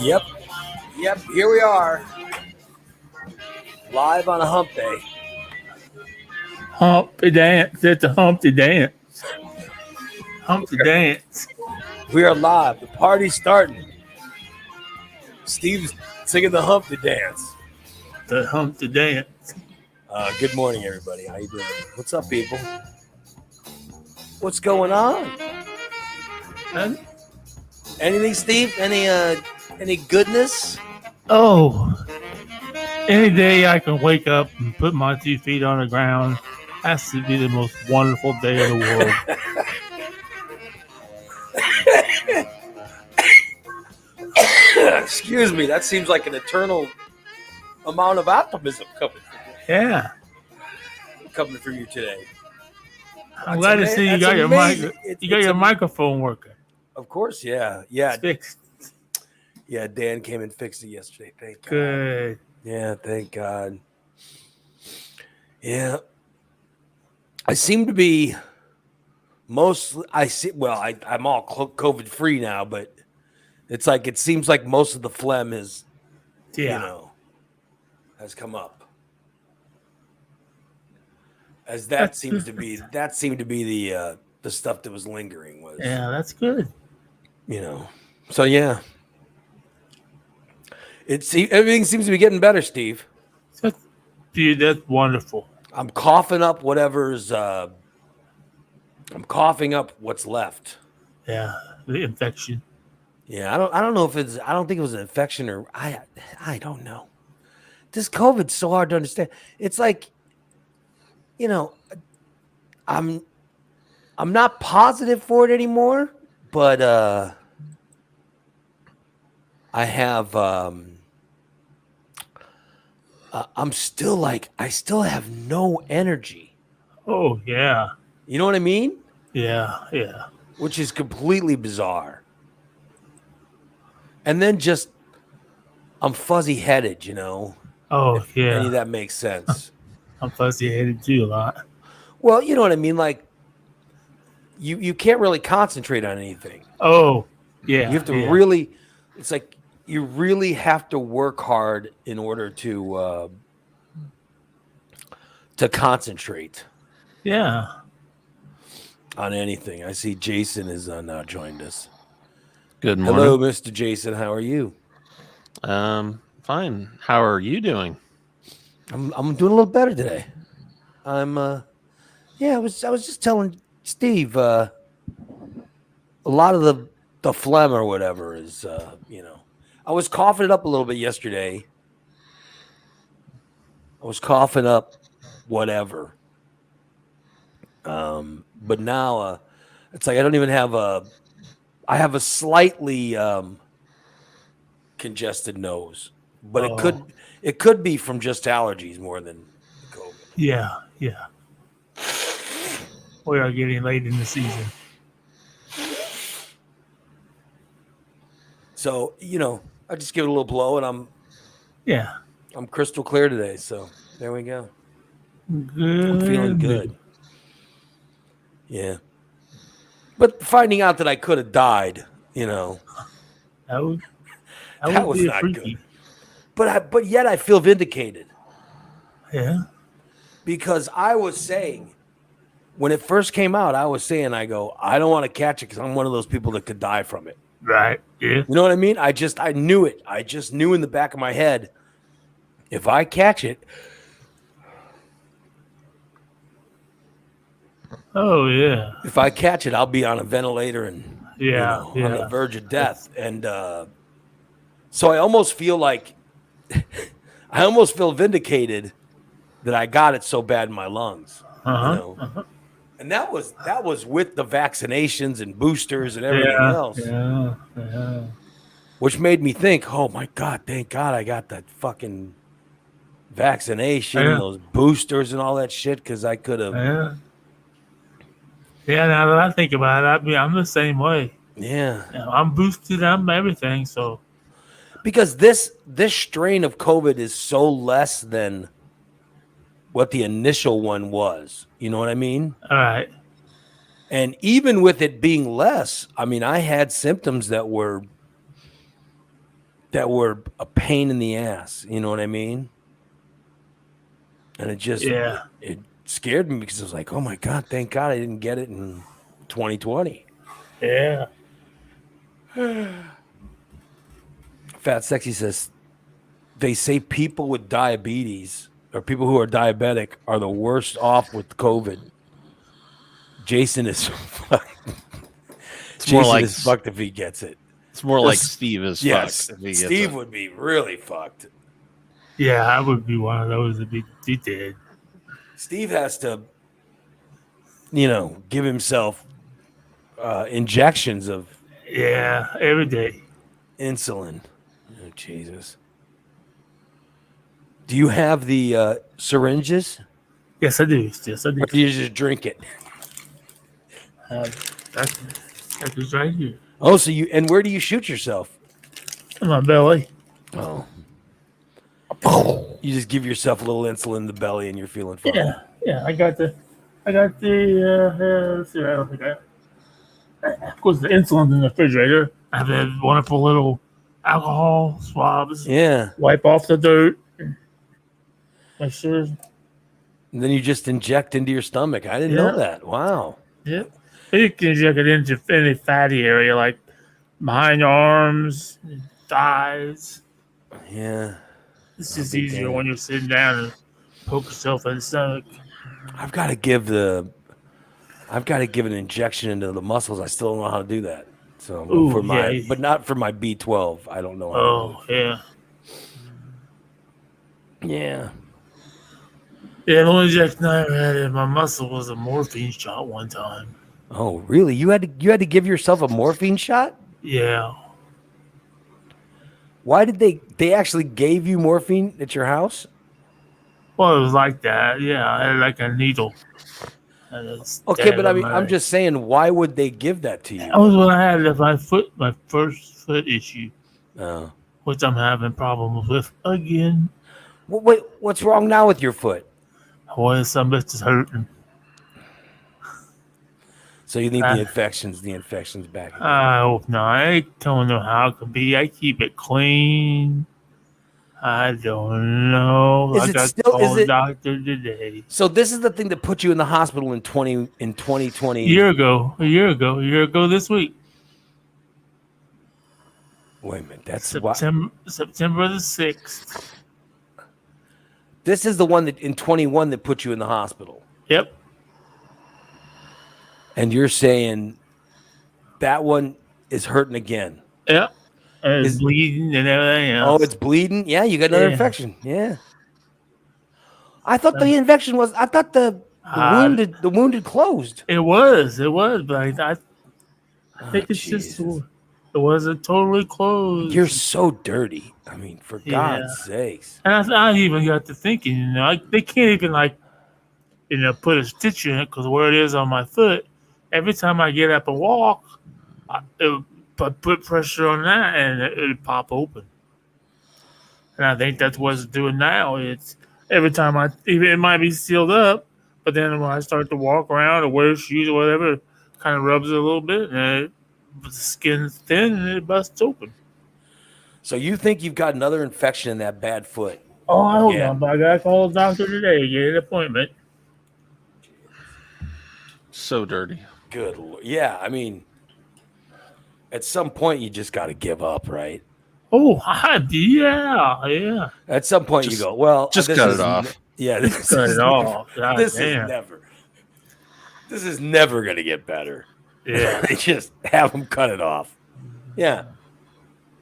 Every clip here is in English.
Yep. Here we are, live on a hump day. Humpty dance. It's a Humpty dance. Humpty dance. We are live. The party's starting. Steve's singing the Humpty dance. The Humpty dance. Good morning, everybody. How you doing? What's up, people? What's going on? Anything, Steve? Any goodness? Oh, any day I can wake up and put my 2 feet on the ground has to be the most wonderful day in the world. Excuse me. That seems like an eternal amount of optimism coming from you today. I'm glad to see you got your microphone working. Of course, yeah. It's fixed. Yeah, Dan came and fixed it yesterday. Thank God. Good. Yeah, thank God. Yeah. I seem to be I'm all COVID free now, but it's like it seems like most of the phlegm has come up. As that seemed to be the stuff that was lingering was. Yeah, that's good. So yeah. Everything seems to be getting better, Steve. Dude, that's wonderful. I'm coughing up whatever's. I'm coughing up what's left. Yeah, the infection. Yeah, I don't know if it's. I don't think it was an infection or I don't know. This COVID's so hard to understand. It's like, I'm not positive for it anymore, but I have. I'm still like I still have no energy. Oh yeah. You know what I mean? Yeah. Which is completely bizarre. And then just I'm fuzzy headed, Oh if yeah. any of that makes sense. I'm fuzzy headed too a lot. Well, you know what I mean? Like you can't really concentrate on anything. Oh, yeah. You have to really it's like you really have to work hard in order to concentrate. Yeah. On anything. I see Jason has now joined us. Good morning. Hello, Mr. Jason. How are you? Fine. How are you doing? I'm doing a little better today. I was just telling Steve a lot of the phlegm or whatever is I was coughing it up a little bit yesterday. I was coughing up whatever. But now it's like I don't even have I have a slightly congested nose, but it could be from just allergies more than COVID. Yeah. We are getting late in the season. So, I just give it a little blow and I'm crystal clear today. So there we go. Good. I'm feeling good. Yeah. But finding out that I could have died, that was not freaky. good. But yet I feel vindicated. Yeah. Because I was saying, when it first came out, I go, I don't want to catch it because I'm one of those people that could die from it. Right. Yeah. You know what I mean? I knew it. I just knew in the back of my head, if I catch it. Oh, yeah. If I catch it, I'll be on a ventilator and on the verge of death. And so I almost feel vindicated that I got it so bad in my lungs. And that was with the vaccinations and boosters and everything else. Yeah. Which made me think, oh my God, thank God I got that fucking vaccination, those boosters and all that shit, because I could have. Yeah, now that I think about it, I'm the same way. Yeah. I'm boosted, I'm everything, so. Because this strain of COVID is so less than initial one was. You know what I mean? All right. And even with it being less, I mean, I had symptoms that were a pain in the ass. You know what I mean? And it scared me because I was like, oh my God, thank God I didn't get it in 2020. Yeah. Fat Sexy says, they say people with diabetes or people who are diabetic are the worst off with COVID. Jason is fucked. It's more Jason like is fucked if he gets it. It's more like Steve is Yes, fucked. If he gets Steve it. would be really fucked. Yeah, I would be one of those that be dead. Steve has to, give himself injections of every day. insulin. Oh, Jesus. Do you have the syringes? Yes, I do. Yes, I do. Or do you just drink it? That's right here. Oh, so and where do you shoot yourself? In my belly. Oh. You just give yourself a little insulin in the belly and you're feeling fine. Yeah. I got the. Let's see. I don't think of course, the insulin's in the refrigerator. I have that wonderful little alcohol swabs. Yeah. Wipe off the dirt. Make sure. And then you just inject into your stomach. I didn't know that. Wow. Yep. You can inject it into any fatty area, like behind your arms, thighs. Yeah. It's just easier when you're sitting down and poke yourself in the stomach. I've got to give an injection into the muscles. I still don't know how to do that. So but not for my B12. I don't know how to do it. Yeah. Yeah, the only injection I ever had in my muscle was a morphine shot one time. Oh, really? You had to give yourself a morphine shot? Yeah. Why did they actually gave you morphine at your house? Well, it was like that. Yeah, I had like a needle. Okay, but I mean, I'm just saying, why would they give that to you? That was when I had my first foot issue, Oh. which I'm having problems with again. Wait, what's wrong now with your foot? Well, some bitch is hurting. So you need the infections back again. I hope not. I don't know how it could be. I keep it clean. I don't know. I got to call the doctor today. So this is the thing that put you in the hospital in 2020. A year ago this week. Wait a minute, that's September the 6th. This is the one that in 21 that put you in the hospital. Yep. And you're saying that one is hurting again. Yep. And it's bleeding and everything else. Oh, it's bleeding? Yeah, you got another infection. Yeah. I thought the infection was. I thought the wound had closed. It was, but I think it's just it wasn't totally closed. You're so dirty. I mean, for God's sakes. And I even got to thinking, they can't even put a stitch in it because where it is on my foot. Every time I get up and walk, it put pressure on that and it pop open. And I think that's what it's doing now. It's every time it might be sealed up, but then when I start to walk around or wear shoes or whatever, it kind of rubs it a little bit and the skin's thin and it busts open. So you think you've got another infection in that bad foot? Oh, I hope not, but I got to call the doctor today, get an appointment. So dirty. Good Lord. Yeah, I mean, at some point you just got to give up, right? Oh, yeah. At some point you go, well, just cut it off. Yeah, cut it off. This is never going to get better. Yeah, they just have them cut it off. Yeah,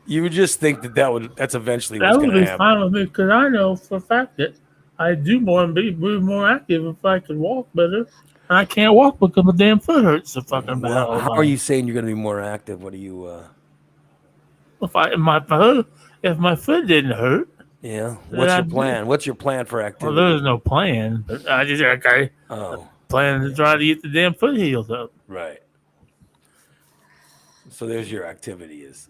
you would just think that's eventually what's going to happen. That would be fine with me because I know for a fact that I do more and be more active if I could walk better. I can't walk because my damn foot hurts so fucking bad. Well, how are you saying you're going to be more active? What are you? If my foot didn't hurt. Yeah. What's your plan? What's your plan for activity? Well, there's no plan. But I just plan to try to get the damn foot healed up. Right. So there's your activity is.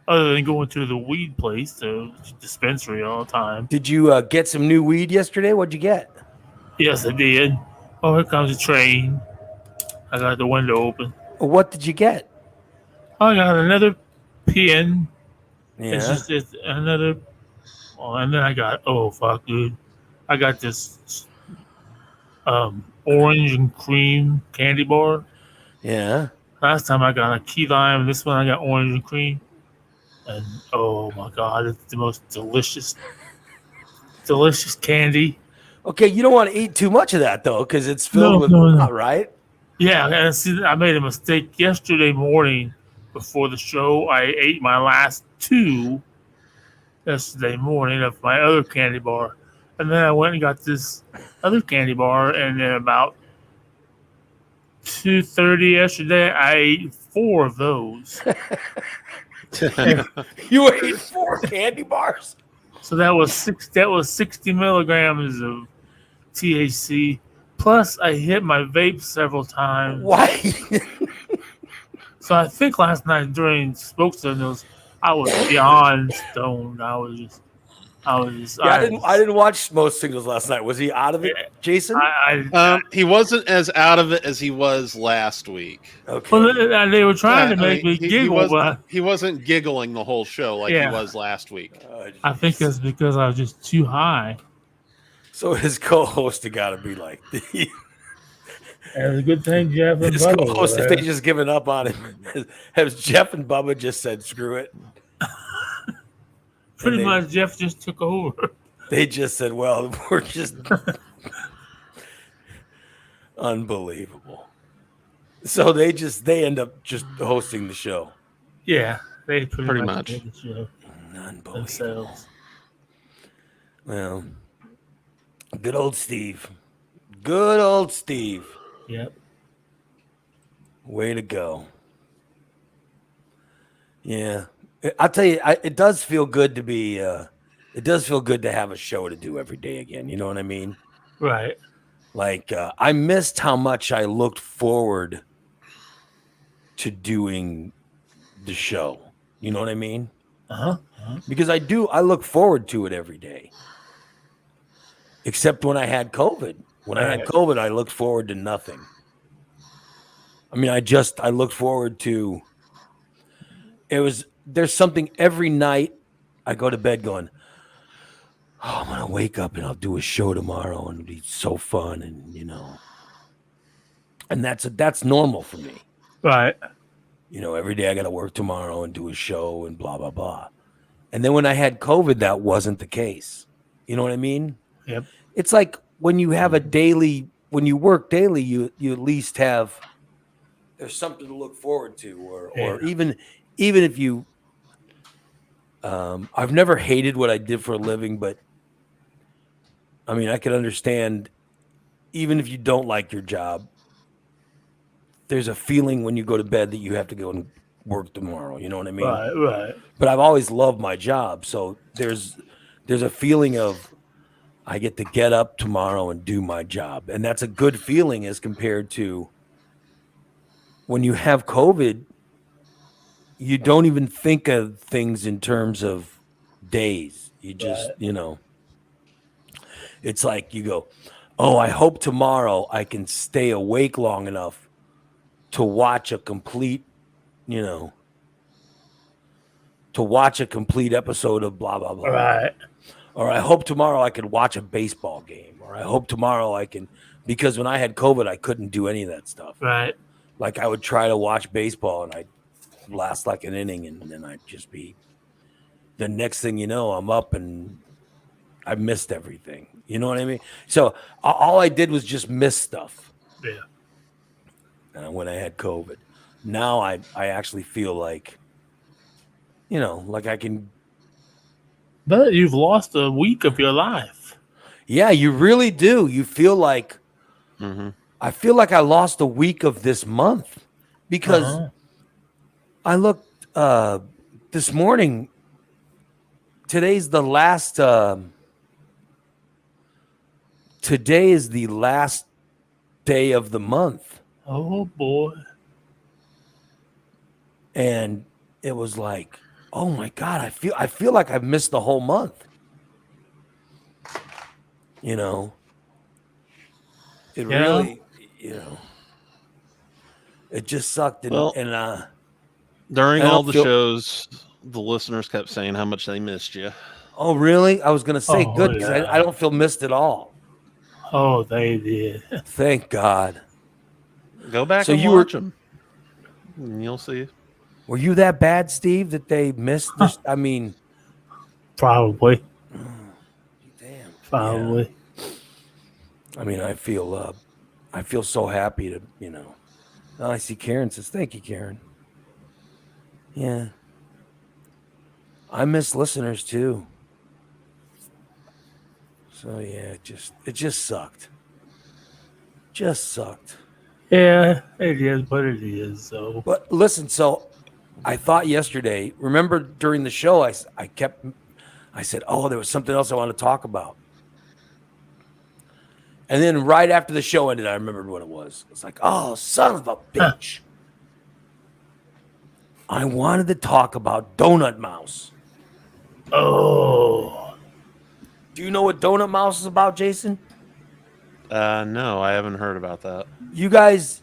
Other than going to the weed place, the dispensary all the time. Did you get some new weed yesterday? What'd you get? Yes, I did. Oh, here comes a train. I got the window open. What did you get? Oh, I got another pen. Yeah. It's another. Oh, and then I got. Oh fuck, dude! I got this orange and cream candy bar. Yeah. Last time I got a key lime. This one I got orange and cream. And oh my god, it's the most delicious candy. Okay, you don't want to eat too much of that though, because it's filled No, with no, no. pot, right? Yeah, and see, I made a mistake yesterday morning before the show. I ate my last two yesterday morning of my other candy bar, and then I went and got this other candy bar, and then about 2:30 yesterday, I ate four of those. You ate 4 candy bars. So that was 60 milligrams of THC. Plus, I hit my vape several times. Why? So I think last night during smoke signals, I was beyond stoned. Yeah, I didn't watch most singles last night. Was he out of it, Jason? He wasn't as out of it as he was last week. Okay. Well, they were trying to make me giggle, but he wasn't giggling the whole show like he was last week. I think that's because I was just too high. So his co-host had got to be like, And it's a good thing Jeff and his Bubba co-host, were if they there. just given up on him, has Jeff and Bubba just said, screw it? Pretty much, Jeff just took over. They just said, well, we're just unbelievable. So they end up just hosting the show. Yeah, they pretty much much. did the show Unbelievable. themselves. Well, good old Steve. Good old Steve. Yep. Way to go. Yeah. I'll tell you, it does feel good to be, it does feel good to have a show to do every day again. You know what I mean? Right. Like, I missed how much I looked forward to doing the show. You know what I mean? Uh-huh. Because I look forward to it every day. Except when I had COVID. When I had COVID, I looked forward to nothing. I mean, I looked forward to, there's something every night I go to bed going, oh, I'm going to wake up and I'll do a show tomorrow and it'll be so fun. And, and that's normal for me. Right. Every day I got to work tomorrow and do a show and blah, blah, blah. And then when I had COVID, that wasn't the case. You know what I mean? Yep. It's like when you have when you work daily, you at least have, there's something to look forward to, or even if you, I've never hated what I did for a living, but I mean, I can understand even if you don't like your job, there's a feeling when you go to bed that you have to go and work tomorrow. You know what I mean? Right. But I've always loved my job. So there's a feeling of, I get to get up tomorrow and do my job. And that's a good feeling as compared to when you have COVID, you don't even think of things in terms of days. You just, it's like you go, oh, I hope tomorrow I can stay awake long enough to watch a complete, to watch a complete episode of blah, blah, blah. Right. Or I hope tomorrow I can watch a baseball game. Or I hope tomorrow I can, because when I had COVID, I couldn't do any of that stuff. Right. Like I would try to watch baseball and I'd last like an inning and then I'd just be, the next thing you know, I'm up and I missed everything. You know what I mean? So all I did was just miss stuff. Yeah. When I had COVID. Now I actually feel like, like I can. But you've lost a week of your life. Yeah, you really do. You feel like, I feel like I lost a week of this month because I looked this morning. Today's the last. Today is the last day of the month. Oh boy. And it was like, oh my God, I feel like I've missed the whole month. It Yeah. really, it just sucked. And, Well, and during I all don't the feel. shows, the listeners kept saying how much they missed you. Oh, really? I was gonna say Oh good because I yeah. don't feel missed at all. Oh, they did. Thank God. Go back So and you were watch them, and you'll see. were you that bad, Steve, that they missed this? I mean, Probably. damn. Yeah. Probably. I mean, I feel so happy to, Now I see Karen says, "Thank you, Karen." Yeah, I miss listeners too. So yeah, it just sucked. Just sucked. Yeah, it is what it is. So But listen, so I thought yesterday. Remember during the show, I said, "Oh, there was something else I want to talk about." And then right after the show ended, I remembered what it was. It's like, "Oh, son of a bitch!" I wanted to talk about Donut Mouse. oh Do you know what Donut Mouse is about, Jason? No, I haven't heard about that. You guys,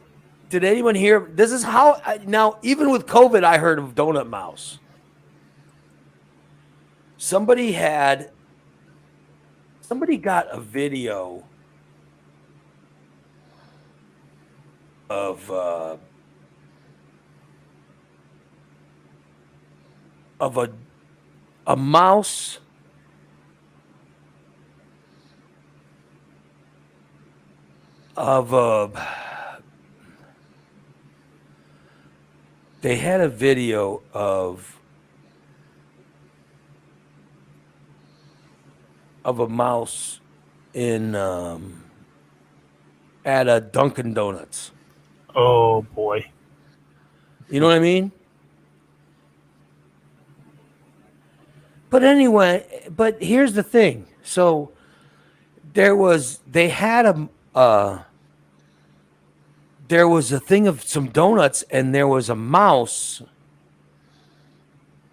did anyone hear? This is how now, even with COVID, I heard of Donut Mouse. Somebody got a video of a mouse of a they had a video of a mouse in at a Dunkin' Donuts. oh boy. You know what I mean? But anyway, but here's the thing. So there was a thing of some donuts and there was a mouse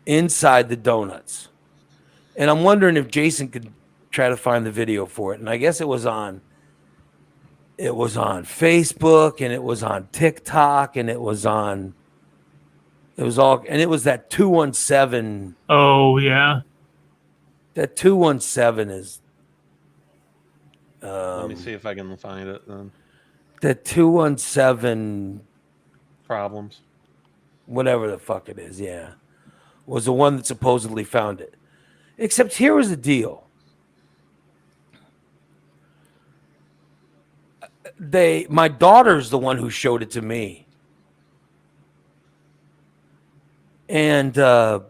inside the donuts. And I'm wondering if Jason could try to find the video for it. And I guess it was on Facebook and it was on TikTok and it was that 217. Oh yeah. That 217 is Let me see if I can find it then. that 217 Problems. whatever the fuck it is, yeah, was the one that supposedly found it. Except here was the deal. My daughter's the one who showed it to me. And said,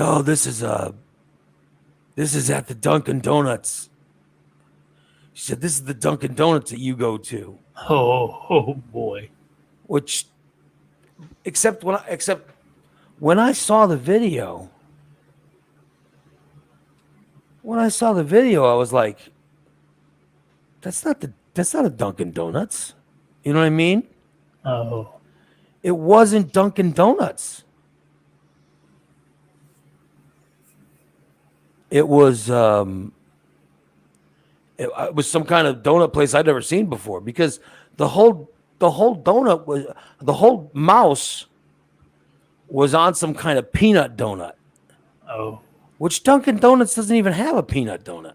"Oh, this is at the Dunkin' Donuts." She said, "This is the Dunkin' Donuts that you go to." Oh boy. Which, except when I saw the video, I was like, that's not a Dunkin' Donuts. You know what I mean? Oh. It wasn't Dunkin' Donuts. It was it was some kind of donut place I'd never seen before because the whole mouse was on some kind of peanut donut, Oh. which Dunkin' Donuts doesn't even have a peanut donut.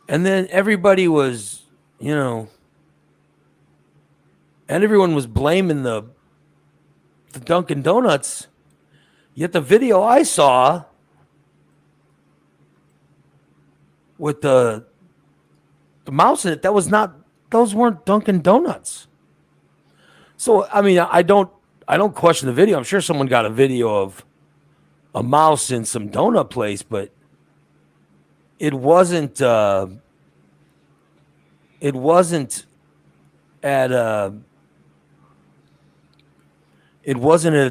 And then everybody was, and everyone was blaming the Dunkin' Donuts. Yet the video I saw with the mouse in it, those weren't Dunkin' Donuts. So I mean, I don't question the video. I'm sure someone got a video of a mouse in some donut place, but it wasn't at a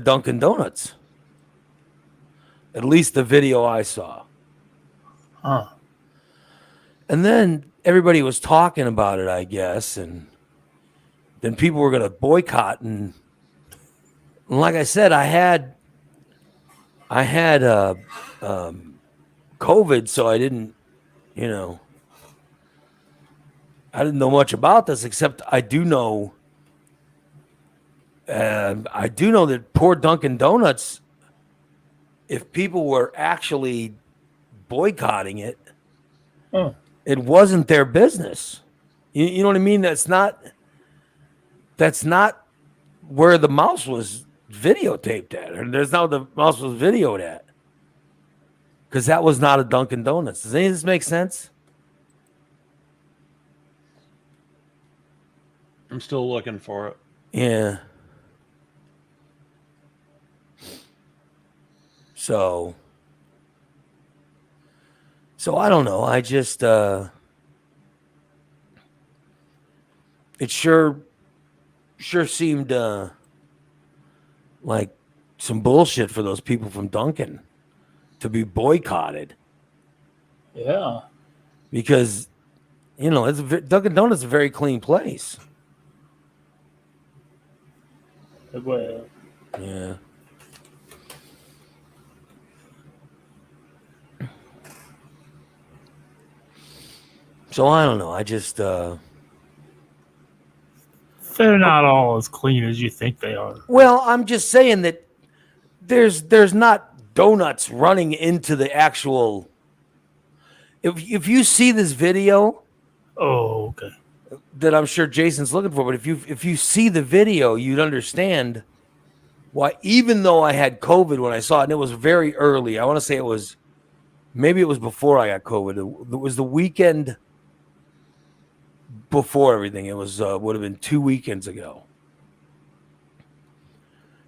Dunkin' Donuts. At least the video I saw. Huh. And then everybody was talking about it, I guess, and then people were going to boycott. And like I said, I had COVID, so I didn't, I didn't know much about this, except I do know that poor Dunkin' Donuts, if people were actually boycotting it, Oh, it wasn't their business. You know what I mean? That's not where the mouse was videotaped at, or there's not the mouse was videoed at, because that was not a Dunkin' Donuts. Does any of this make sense? I'm still looking for it. Yeah. So I don't know. I just it sure seemed like some bullshit for those people from Dunkin' to be boycotted, yeah. because Dunkin' Donuts is a very clean place. Well, Yeah. So I don't know. I just they're not all as clean as you think they are. well, I'm just saying that there's not donuts running into the actual. If you see this video Oh, okay. that I'm sure Jason's looking for, but if you see the video, you'd understand why. Even though I had COVID when I saw it, and it was very early. I want to say it was before I got COVID. It was the weekend before everything. It was would have been 2 weekends ago.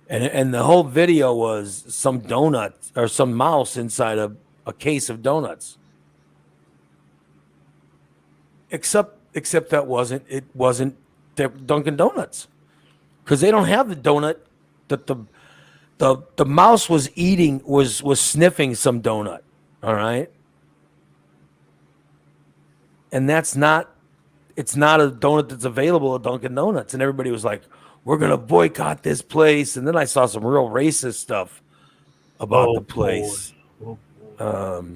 And the whole video was some donut or some mouse inside a case of donuts. Except that wasn't Dunkin' Donuts, because they don't have the donut that the mouse was eating, was sniffing some donut. All right. And it's not a donut that's available at Dunkin' Donuts. And everybody was like, we're going to boycott this place. And then I saw some real racist stuff about the place. Boy. Oh, boy.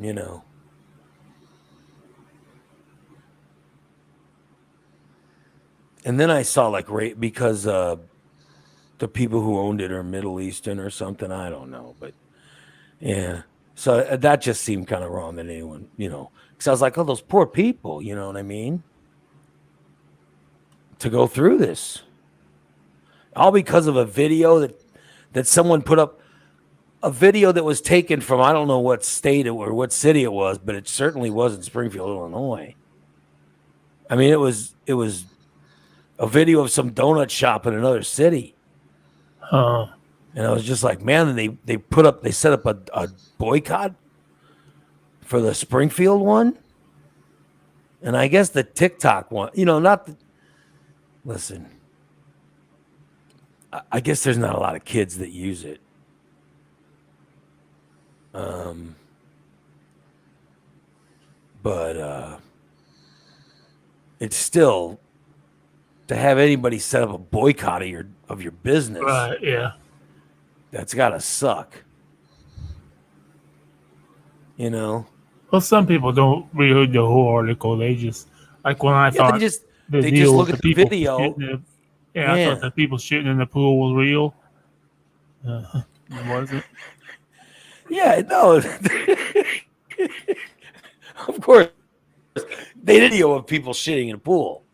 You know. And then I saw because the people who owned it are Middle Eastern or something. I don't know. But yeah. So that just seemed kind of wrong that anyone, because I was like, oh, those poor people, you know what I mean? To go through this. All because of a video that someone put up, a video that was taken from, I don't know what state or what city it was, but it certainly wasn't Springfield, Illinois. I mean, it was a video of some donut shop in another city. And I was just like, man, and they set up a boycott for the Springfield one. And I guess the TikTok one, listen, I guess there's not a lot of kids that use it. But it's still, to have anybody set up a boycott of your business. Right, yeah. That's gotta suck. Well, some people don't read the whole article. They just, like when I thought they just deal look with at the people video. I thought the people shitting in the pool was real. It wasn't. Yeah, no. Of course, they did video of people shitting in a pool.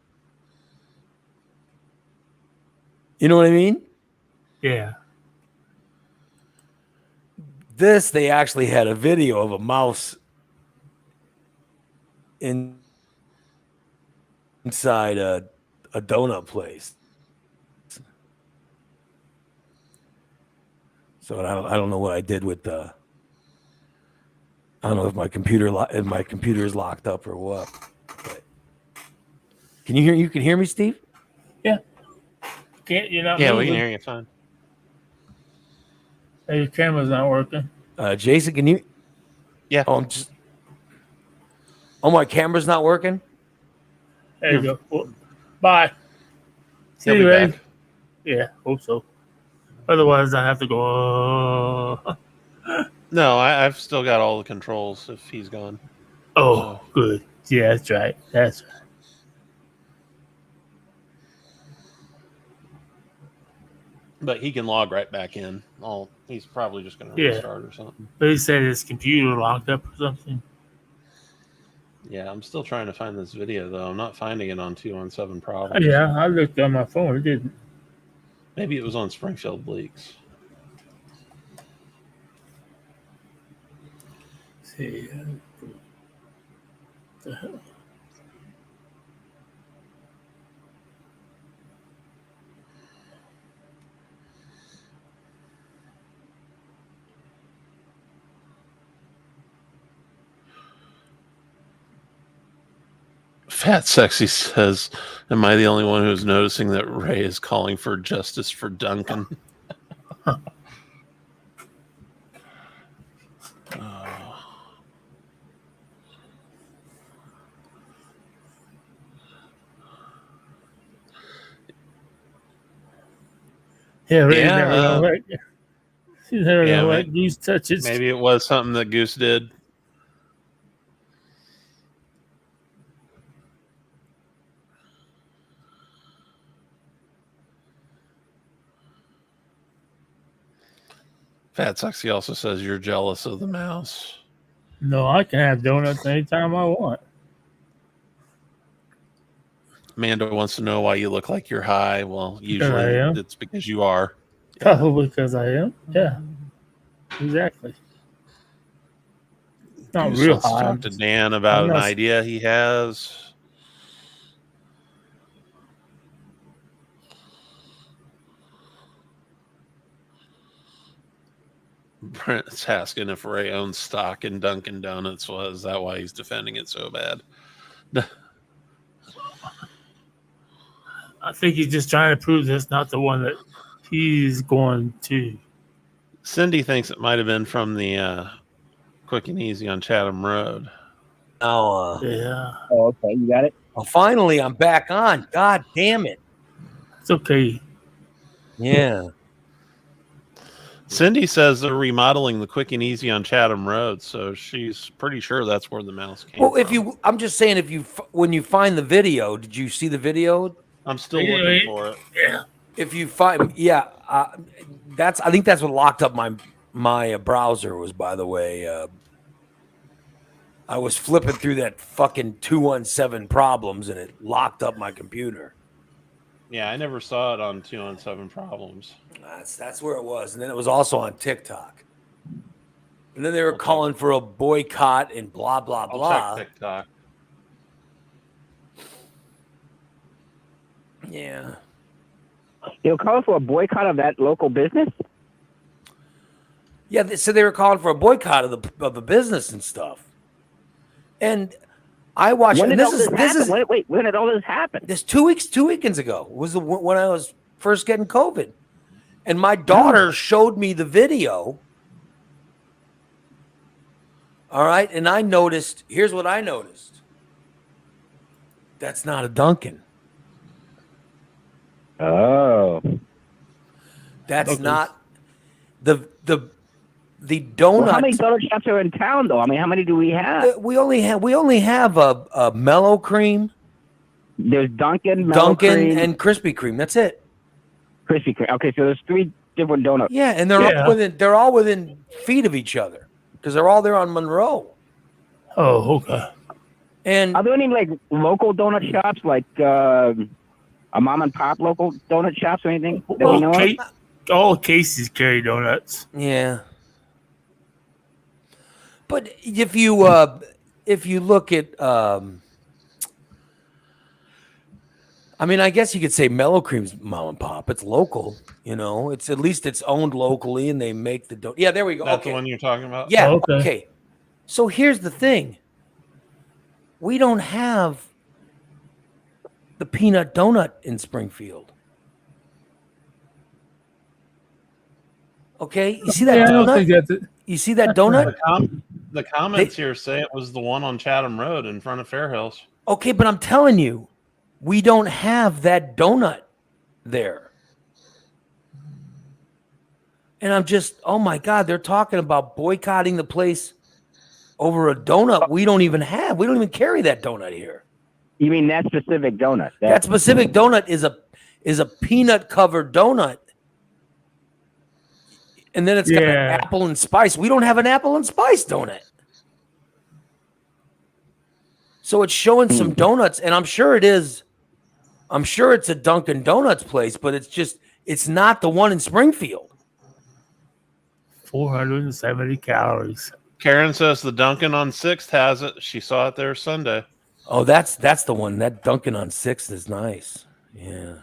You know what I mean? Yeah. This, they actually had a video of a mouse inside a donut place. So I don't know what I did with the. I don't know if my computer is locked up or what. But can you hear? You can hear me, Steve? Yeah. Can't you not? Yeah, we moving? can hear you fine. Hey, your camera's not working. Jason, can you? Yeah. Oh, my camera's not working? There you go. Well, bye. See He'll you, be Eddie. back. Yeah, hope so. Otherwise, I have to go. No, I've still got all the controls if he's gone. Oh, good. Yeah, that's right. That's right. But he can log right back in. Oh, he's probably just going to Yeah. restart or something. But he said his computer locked up or something. Yeah, I'm still trying to find this video though. I'm not finding it on 217 Problems. Yeah, I looked on my phone. It didn't. Maybe it was on Springfield Leaks. See. The hell? Fat Sexy says, "Am I the only one who's noticing that Ray is calling for justice for Duncan?" Yeah, Ray's Yeah, never gonna let. He's never yeah, gonna let Goose touch it. maybe it was something that Goose did. Fat Sexy also says you're jealous of the mouse. No, I can have donuts anytime I want. Amanda wants to know why you look like you're high. Well, usually I am. it's because you are. Probably because I am. Yeah, exactly. Not Goose real wants to high. talk to Dan about I'm an not- idea he has. Brent's asking if Ray owns stock in Dunkin' Donuts. Was that why he's defending it so bad? I think he's just trying to prove that's not the one that he's going to. Cindy thinks it might have been from the Quick and Easy on Chatham Road. Now, Yeah, Oh, okay. You got it? well, finally, I'm back on. God damn it. it's okay. Yeah. Cindy says they're remodeling the Quick and Easy on Chatham Road, so she's pretty sure that's where the mouse came Well, from. I'm just saying, when you find the video, did you see the video? I'm still Yeah, looking right. for it. Yeah. If you find, yeah, I think that's what locked up my browser was, by the way. I was flipping through that fucking 217 Problems and it locked up my computer. Yeah, I never saw it on 217 Problems. That's where it was. And then it was also on TikTok. And then they were Okay. calling for a boycott and blah, blah, I'll blah. check TikTok. Yeah. They were calling for a boycott of that local business? Yeah, so they were calling for a boycott of the business and stuff. And I watched. When And did all this this is happen? Wait, when did all this happen? this 2 weeks, 2 weekends ago was when I was first getting COVID, and my daughter showed me the video. All right, and I noticed. Here's what I noticed. That's not a Dunkin'. Oh. That's Okay. not the donut. Well, how many donut shops are in town, though? I mean, how many do we have? We only have a mellow cream, There's Dunkin', Mellow Dunkin', Cream, and Krispy Kreme. That's it. Krispy Kreme. Okay, so there's 3 different donuts. Yeah, and Yeah. they're all within feet of each other because they're all there on Monroe. Oh, okay. And Are there any like local donut shops, like a mom and pop local donut shops or anything that we know of? All Casey's carry donuts. yeah, but if you look at, I mean, I guess you could say Mellow Cream's mom and pop. It's local, It's at least it's owned locally, and they make the donut. Yeah, there we go. That's Okay, the one you're talking about? yeah, Oh, okay. okay. So here's the thing: we don't have the peanut donut in Springfield. Okay, you see that Yeah, I don't donut? think that's it. You see that donut? The comments here say it was the one on Chatham Road in front of Fair Hills. Okay, but I'm telling you, we don't have that donut there. And I'm just, oh my God, they're talking about boycotting the place over a donut we don't even have. We don't even carry that donut here. You mean that specific donut? That specific donut is a peanut covered donut. And then it's got an Yeah. apple and spice. We don't have an apple and spice donut. So it's showing some donuts, and I'm sure it is. I'm sure it's a Dunkin' Donuts place, but it's not the one in Springfield. 470 calories. Karen says the Dunkin' on 6th has it. She saw it there Sunday. Oh, that's the one. That Dunkin' on 6th is nice. Yeah.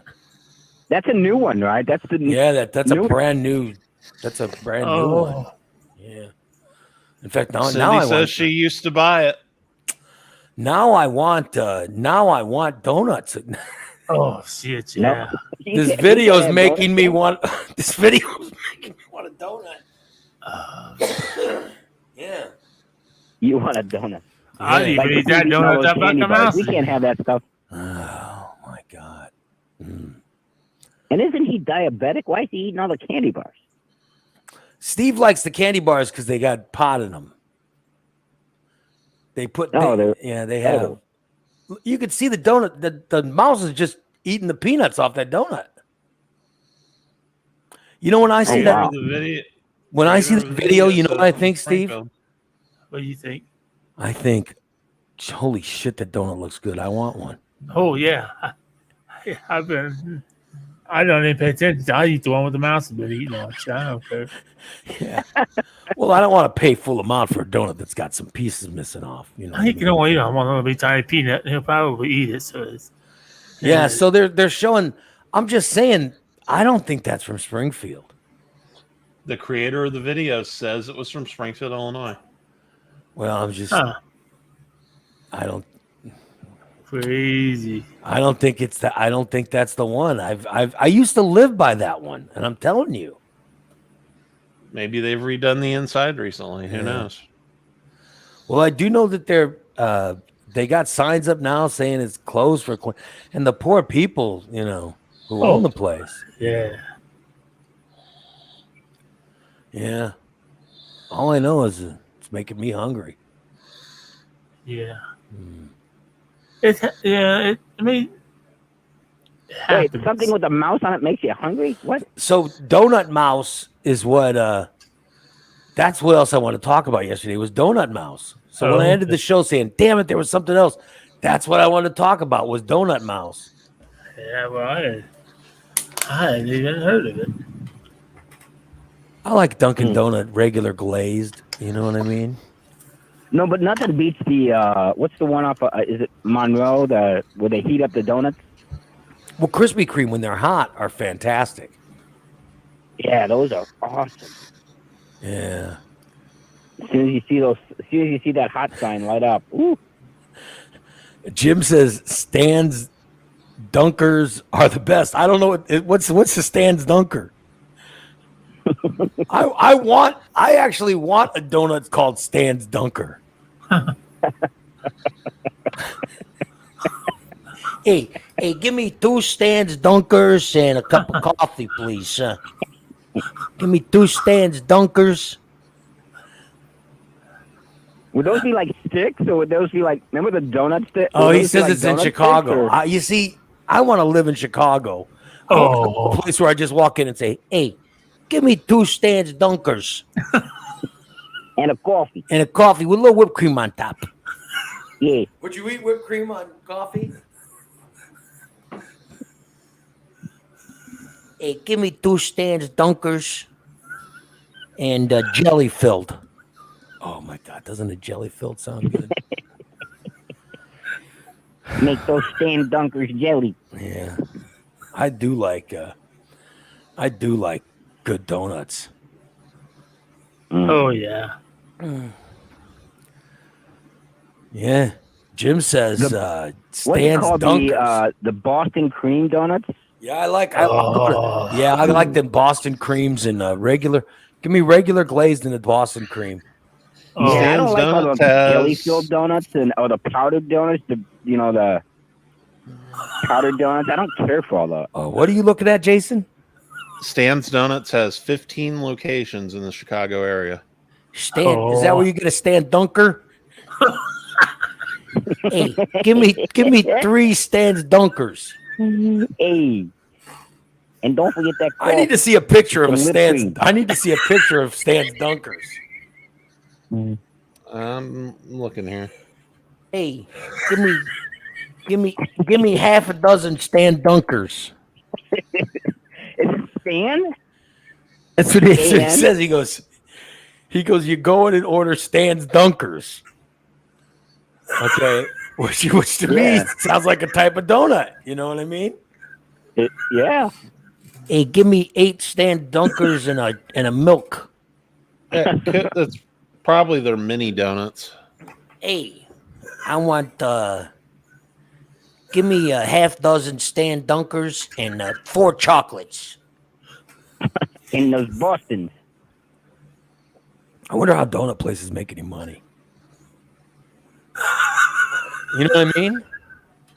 That's a new one, right? That's the Yeah, that's new- a brand new. That's a brand new one. Yeah. In fact, now Cindy I says want. she used to buy it. Now I want donuts. Oh shit! No. Yeah. This video is making me want. This video is making me want a donut. Yeah. You want a donut? I didn't Like even eat the that TV donut shows, that candy fucking bars. mouse. We can't have that stuff. Oh my god. And isn't he diabetic? Why is he eating all the candy bars? Steve likes the candy bars because they got pot in them. They put. Oh, they have. You could see the donut. The mouse is just eating the peanuts off that donut. You know, when I see wow. The video, when I see the video, you know what I think, Steve? What do you think? I think, holy shit, that donut looks good. I want one. Oh yeah. I don't even pay attention. I eat the one with the mouse has been eating on. I don't care. Yeah. Well, I don't want to pay full amount for a donut that's got some pieces missing off. You know. He can only eat on one little bit tiny peanut, and he'll probably eat it. So it's Yeah. So they're showing. I'm just saying. I don't think that's from Springfield. The creator of the video says it was from Springfield, Illinois. Well, I'm just. Huh. I don't. Crazy. I don't think it's that. I don't think that's the one. I used to live by that one, and I'm telling you. Maybe they've redone the inside recently. Who knows? Well, I do know that they got signs up now saying it's closed for, and the poor people, you know, who own the place. Yeah. Yeah. All I know is it's making me hungry. Yeah. I mean, it Wait, happens. something with a mouse on it makes you hungry? What? So Donut Mouse is what. That's what else I want to talk about yesterday was Donut Mouse. So when I ended the show saying, "Damn it, there was something else," that's what I wanted to talk about was Donut Mouse. Yeah, well, I hadn't even heard of it. I like Dunkin' Donut regular glazed. You know what I mean? No, but nothing beats the what's the one off? Is it Monroe? Where they heat up the donuts? Well, Krispy Kreme when they're hot are fantastic. Yeah, those are awesome. Yeah. As soon as you see that hot sign light up, ooh. Jim says Stan's Dunkers are the best. I don't know what's the Stan's Dunker. I actually want a donut called Stan's Dunker. Hey, give me 2 Stan's Dunkers and a cup of coffee, please. Give me 2 Stan's Dunkers. Would those be like sticks, or would those be like? Remember the donut stick? Oh, Would he those be says like it's in donut Chicago. sticks, or- You see, I want to live in Chicago. Oh. A place where I just walk in and say, "Hey, give me 2 Stan's Dunkers and a coffee. and a coffee with a little whipped cream on top." Yeah. Would you eat whipped cream on coffee? Hey, give me 2 Stan's Dunkers and jelly filled. Oh my God, doesn't a jelly filled sound good? Make those Stan Dunkers jelly. Yeah, I do like good donuts. Oh yeah. Yeah, Jim says What's it Stan's called? Dunkers. The Boston cream donuts. Yeah, I like them Boston creams and regular. Give me regular glazed and the Boston cream. Oh, Yeah, I don't like all Donuts the has- jelly-filled donuts or the powdered donuts. The powdered donuts. I don't care for all that. Oh, what are you looking at, Jason? Stan's Donuts has 15 locations in the Chicago area. Stand. Is that where you get a stand dunker? Hey, give me 3 stands dunkers. Hey, and don't forget that. I need to see a picture of a Some whipped Stan's. cream. I need to see a picture of Stan's dunkers. I'm looking here. Hey, give me half a dozen Stan dunkers. Is it Stan? That's what he Stan? says. He goes. You go in and order Stan's dunkers. Okay, which to me Yeah. sounds like a type of donut. You know what I mean? Yeah. Hey, give me 8 Stan dunkers and a milk. That's probably their mini donuts. Hey, I want give me a half dozen Stan dunkers and 4 chocolates. In those Bostons. I wonder how donut places make any money. You know what I mean?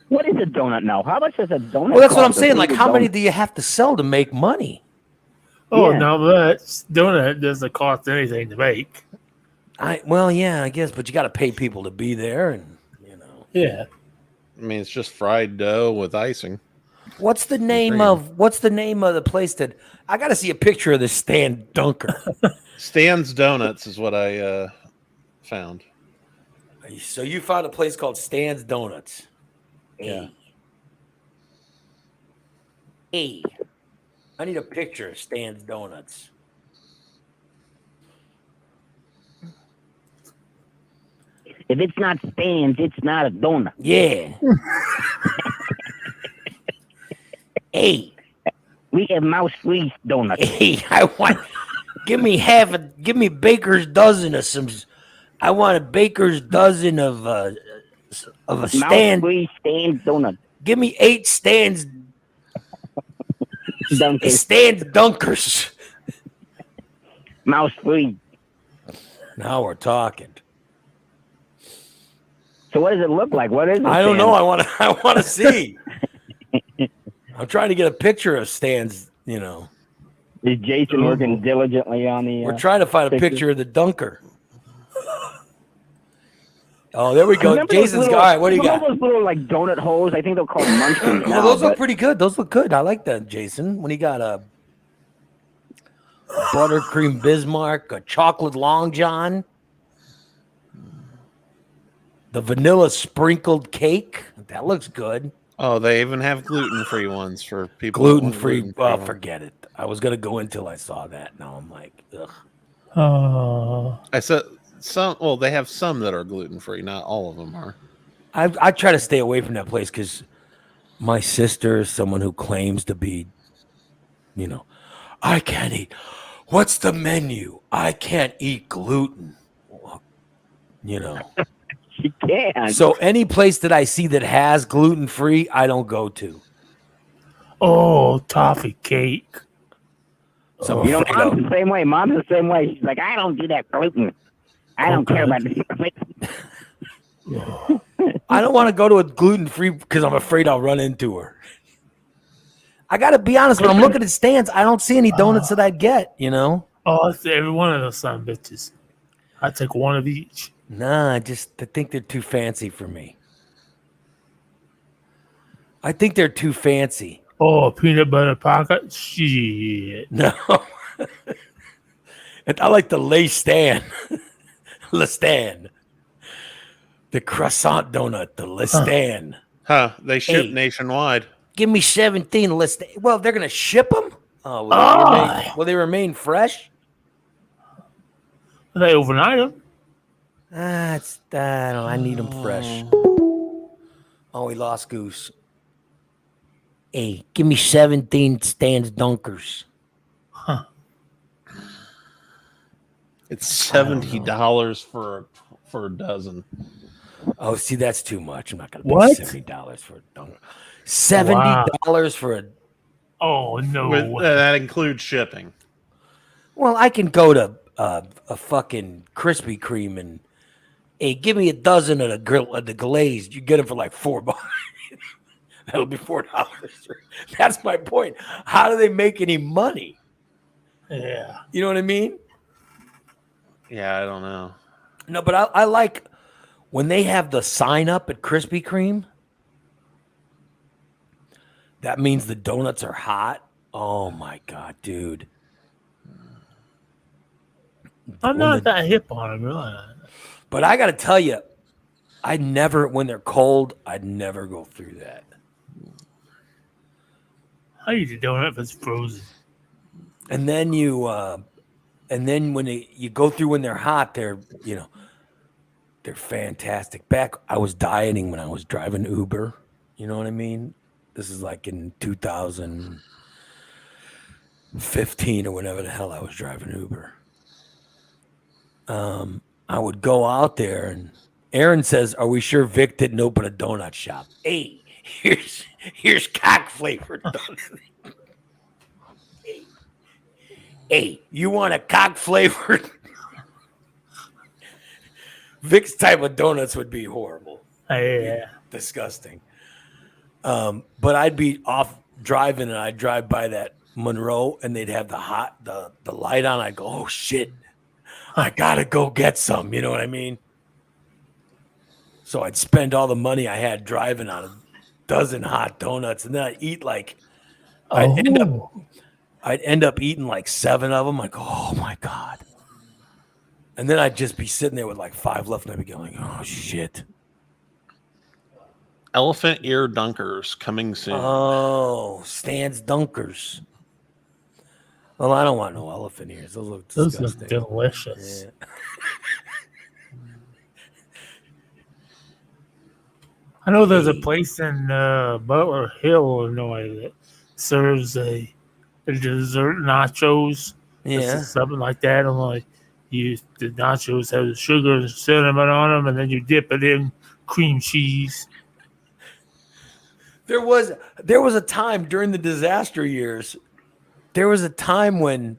What is a donut now? How much is a donut? Well, that's what I'm cost? A saying. Like, single how many donut? do you have to sell to make money? Oh, Yeah. no, but donut doesn't cost anything to make. Well, yeah, I guess, but you got to pay people to be there, and you know. Yeah. I mean, it's just fried dough with icing. What's the name of the place that I got to see a picture of this Stan Dunker? Stan's Donuts is what I found. So you found a place called Stan's Donuts. Yeah. Hey, I need a picture of Stan's Donuts. If it's not Stan's, it's not a donut. Yeah. Hey, We have mouse-free donuts. hey, give me baker's dozen of some. I want a baker's dozen of a Stan. Mouse-free Stan's donut. Give me 8 Stan's Dunkers. Stan's dunkers. Mouse-free. Now we're talking. So what does it look like? What is it? I don't Stan? know. I want to see. I'm trying to get a picture of Stan's. You know, Is Jason working diligently on the? we're trying to find a picture. picture of the dunker. Oh, there we go. Remember those Jason's little- got. All right, what do you got? remember those little like donut holes? I think they're called munchkins Oh, now. those look but- pretty good. Those look good. I like that, Jason. When he got a buttercream Bismarck, a chocolate Long John, the vanilla sprinkled cake. That looks good. Oh, they even have gluten-free ones for people. that want Gluten-free. gluten-free Oh, ones. forget it. I was gonna go until I saw that. Now I'm like, ugh. I said some. Well, they have some that are gluten-free. Not all of them are. I try to stay away from that place because my sister is someone who claims to be, you know, I can't eat. What's the menu? I can't eat gluten. You know. She can. So any place that I see that has gluten free, I don't go to. Oh, toffee cake. So You know, afraid mom's of- the same way. Mom's the same way. She's like, I don't do that gluten. I don't care about this. I don't want to go to a gluten free because I'm afraid I'll run into her. I got to be honest. When I'm looking at stands, I don't see any donuts that I'd get. You know. Oh, it's every one of those son of bitches. I take one of each. Nah, I think they're too fancy for me. I think they're too fancy. Oh, peanut butter pocket. Shit. No. I like the Le Stan. Le Stan. The croissant donut, the Le Stan. Huh? They ship Hey. nationwide. Give me 17 Le Stan. Well, they're going to ship them? Oh, will they remain fresh? They overnight them. I need them fresh. Oh, we lost Goose. Hey, give me 17 Stan's Dunkers. It's $70 for a dozen. Oh, see, that's too much. I'm not going to pay What? $70 for a dunker. $70 for a. Oh, no. That includes shipping. Well, I can go to a fucking Krispy Kreme and hey, give me a dozen of the glazed. You get them for like $4. That'll be $4. That's my point. How do they make any money? Yeah. You know what I mean? Yeah, I don't know. No, but I like when they have the sign up at Krispy Kreme. That means the donuts are hot. Oh my god, dude! I'm When not the that hip on them, really. But I got to tell you, I never when they're cold, I'd never go through that. I eat a donut if it's frozen. And then and then when you go through when they're hot, they're fantastic. Back I was dieting when I was driving Uber. You know what I mean? This is like in 2015 or whenever the hell I was driving Uber. I would go out there and Aaron says, "Are we sure Vic didn't open a donut shop?" Hey, here's cock flavored donut. Hey, you want a cock flavored? Vic's type of donuts would be horrible. Yeah. Disgusting. But I'd be off driving and I'd drive by that Monroe and they'd have the light on. I'd go, oh shit, I gotta go get some. You know what I mean? So I'd spend all the money I had driving on a dozen hot donuts, and then I'd eat like I'd end up eating like 7 of them. Like, oh my god. And then I'd just be sitting there with like 5 left, and I'd be going, oh shit. Elephant ear dunkers coming soon. Oh, Stan's Dunkers. Well, I don't want no elephant ears. Those look Those disgusting. look delicious. Yeah. I know there's a place in Butler Hill, Illinois that serves a dessert nachos. Yeah. Something like that. And like the nachos have sugar and cinnamon on them, and then you dip it in cream cheese. There was a time during the disaster years. There was a time when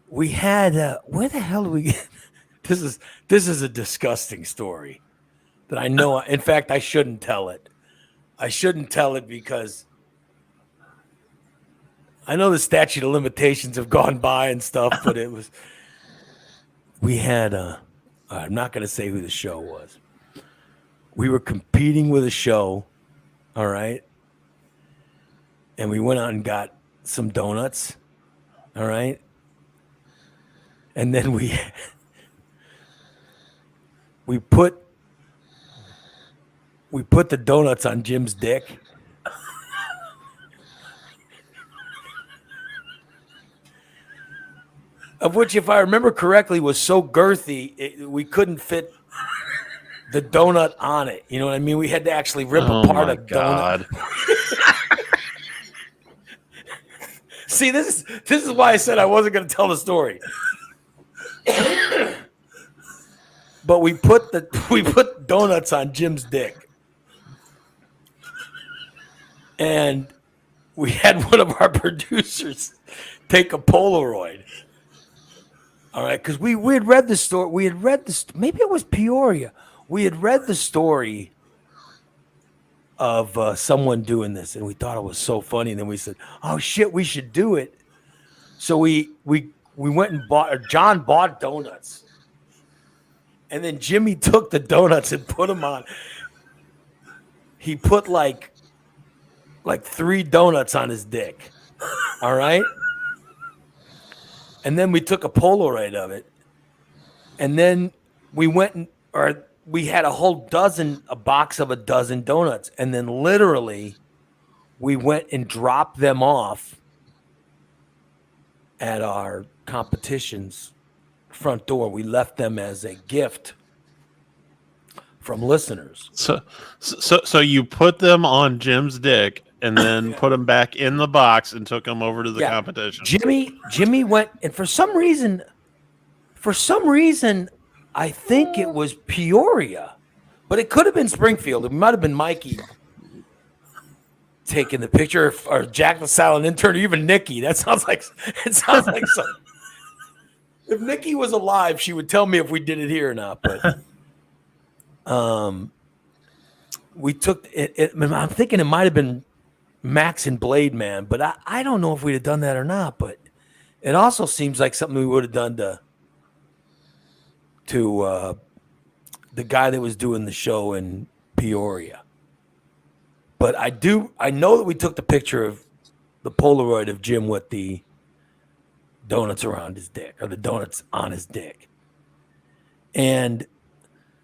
we had where the hell do we get this is a disgusting story that I know. In fact, I shouldn't tell it. I shouldn't tell it because I know the statute of limitations have gone by and stuff, but we had I'm not going to say who the show was. We were competing with a show, all right? And we went out and got some donuts, all right? And then we put the donuts on Jim's dick. Of which, if I remember correctly, was so girthy, we couldn't fit the donut on it. You know what I mean? We had to actually rip apart a donut. See, this is why I said I wasn't going to tell the story. But we put donuts on Jim's dick. And we had one of our producers take a Polaroid. All right, because we had read the story. We had read maybe it was Peoria. We had read the story of someone doing this, and we thought it was so funny. And then we said, "Oh shit, we should do it." So we went and John bought donuts, and then Jimmy took the donuts and put them on. He put like 3 donuts on his dick. All right. And then we took a Polaroid of it. And then we went we had a box of a dozen donuts. And then literally we went and dropped them off at our competition's front door. We left them as a gift from listeners. So you put them on Jim's dick and then put them back in the box and took them over to the competition. Jimmy went, and for some reason, I think it was Peoria, but it could have been Springfield. It might have been Mikey taking the picture, or Jack the Silent Intern, or even Nikki. It sounds like something. If Nikki was alive, she would tell me if we did it here or not. But we took it. I'm thinking it might have been Max and Blade Man, but I don't know if we'd have done that or not. But it also seems like something we would have done to to the guy that was doing the show in Peoria. But I know that we took the picture of the Polaroid of Jim with the donuts around his dick, or the donuts on his dick. And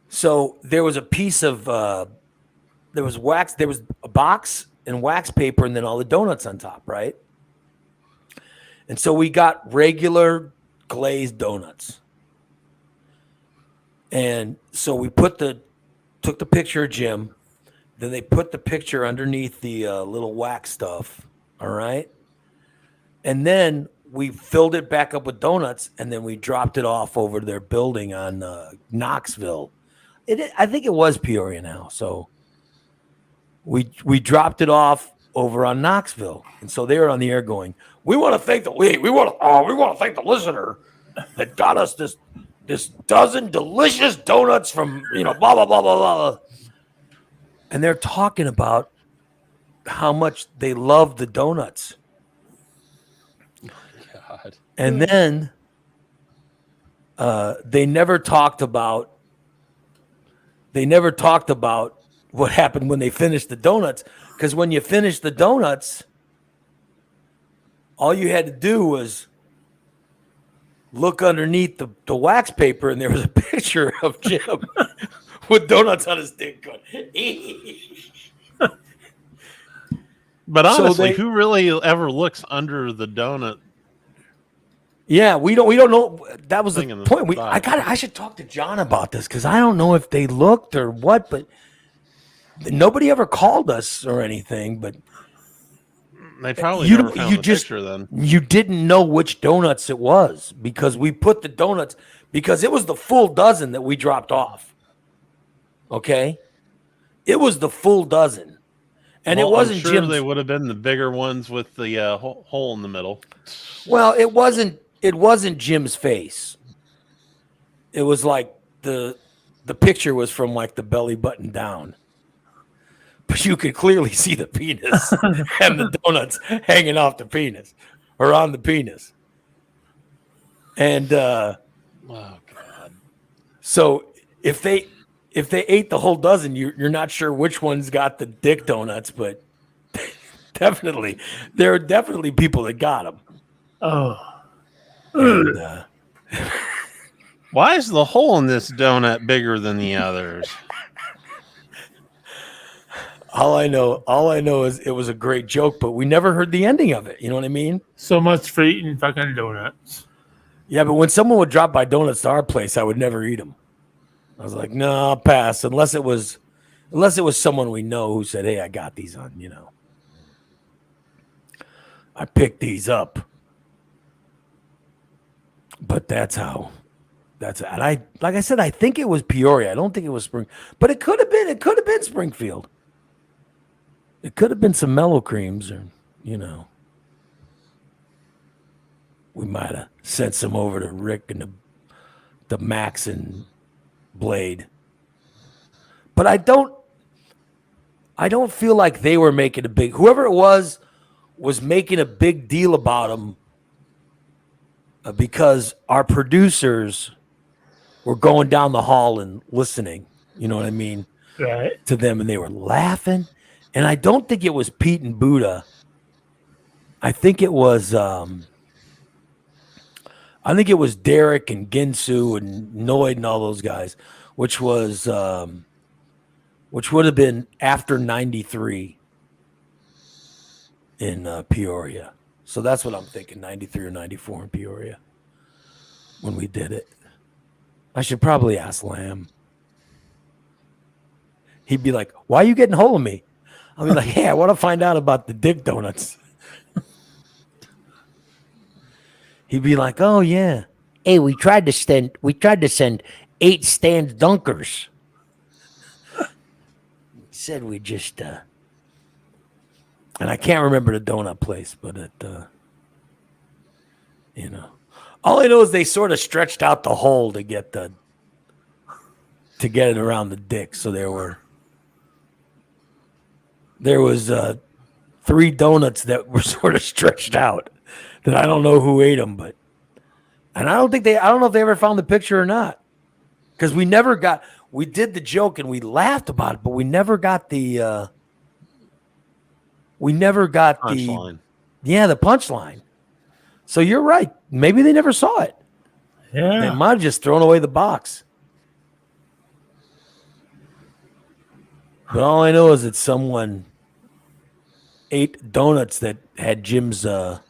so there was a piece of there was a box and wax paper, and then all the donuts on top, right? And so we got regular glazed donuts. And so we took the picture of Jim. Then they put the picture underneath the little wax stuff. All right. And then we filled it back up with donuts, and then we dropped it off over to their building on Knoxville. I think it was Peoria now. So we dropped it off over on Knoxville. And so they were on the air going, we want to thank the listener that got us this dozen delicious donuts from, blah, blah, blah, blah, blah. And they're talking about how much they love the donuts. God. And then they never talked about what happened when they finished the donuts. Because when you finish the donuts, all you had to do was look underneath the wax paper, and there was a picture of Jim with donuts on his dick going. But honestly, So who really ever looks under the donut? Yeah, we don't know. That was the Thing in the point. box. I should talk to John about this, because I don't know if they looked or what, but nobody ever called us or anything. But They probably You never don't- found you the just- picture then. you didn't know which donuts it was, because we put the donuts, because it was the full dozen that we dropped off. Okay, it was the full dozen, and Well, it wasn't I'm sure Jim's. they would have been the bigger ones with the hole in the middle. Well, it wasn't Jim's face. It was like the picture was from like the belly button down. But you could clearly see the penis and the donuts hanging off the penis or on the penis. And Oh God! so if they ate the whole dozen, you're not sure which one's got the dick donuts, but definitely there are definitely people that got them. Oh. And, Why is the hole in this donut bigger than the others? all I know is it was a great joke, but we never heard the ending of it. You know what I mean? So much for eating fucking donuts. Yeah, but when someone would drop by donuts to our place, I would never eat them. I was like, no, I'll pass, unless it was someone we know who said, "Hey, I got these on." I picked these up. But that's and like I said, I think it was Peoria. I don't think it was but it could have been Springfield. It could have been some Mellow Creams, or we might have sent some over to Rick and the Max and Blade. But I don't feel like they were making whoever it was making a big deal about them, because our producers were going down the hall and listening, you know what I mean, Right. to them, and they were laughing. And I don't think it was Pete and Buddha. I think it was Derek and Ginsu and Noid and all those guys, which would have been after 93 in Peoria. So that's what I'm thinking, 93 or 94 in Peoria when we did it. I should probably ask Lamb. He'd be like, "Why are you getting hold of me?" I'll be like, "Hey, I want to find out about the dick donuts." He'd be like, "Oh yeah, hey, we tried to send 8 Stan's Dunkers. Said we just and I can't remember the donut place, but all I know is they sort of stretched out the hole to get it around the dick. So there was 3 donuts that were sort of stretched out that I don't know who ate them, and I don't know if they ever found the picture or not. because we did the joke and we laughed about it, but we never got the Punchline. the punchline. So you're right. Maybe they never saw it. They Yeah. might have just thrown away the box. But all I know is that someone ate donuts that had Jim's that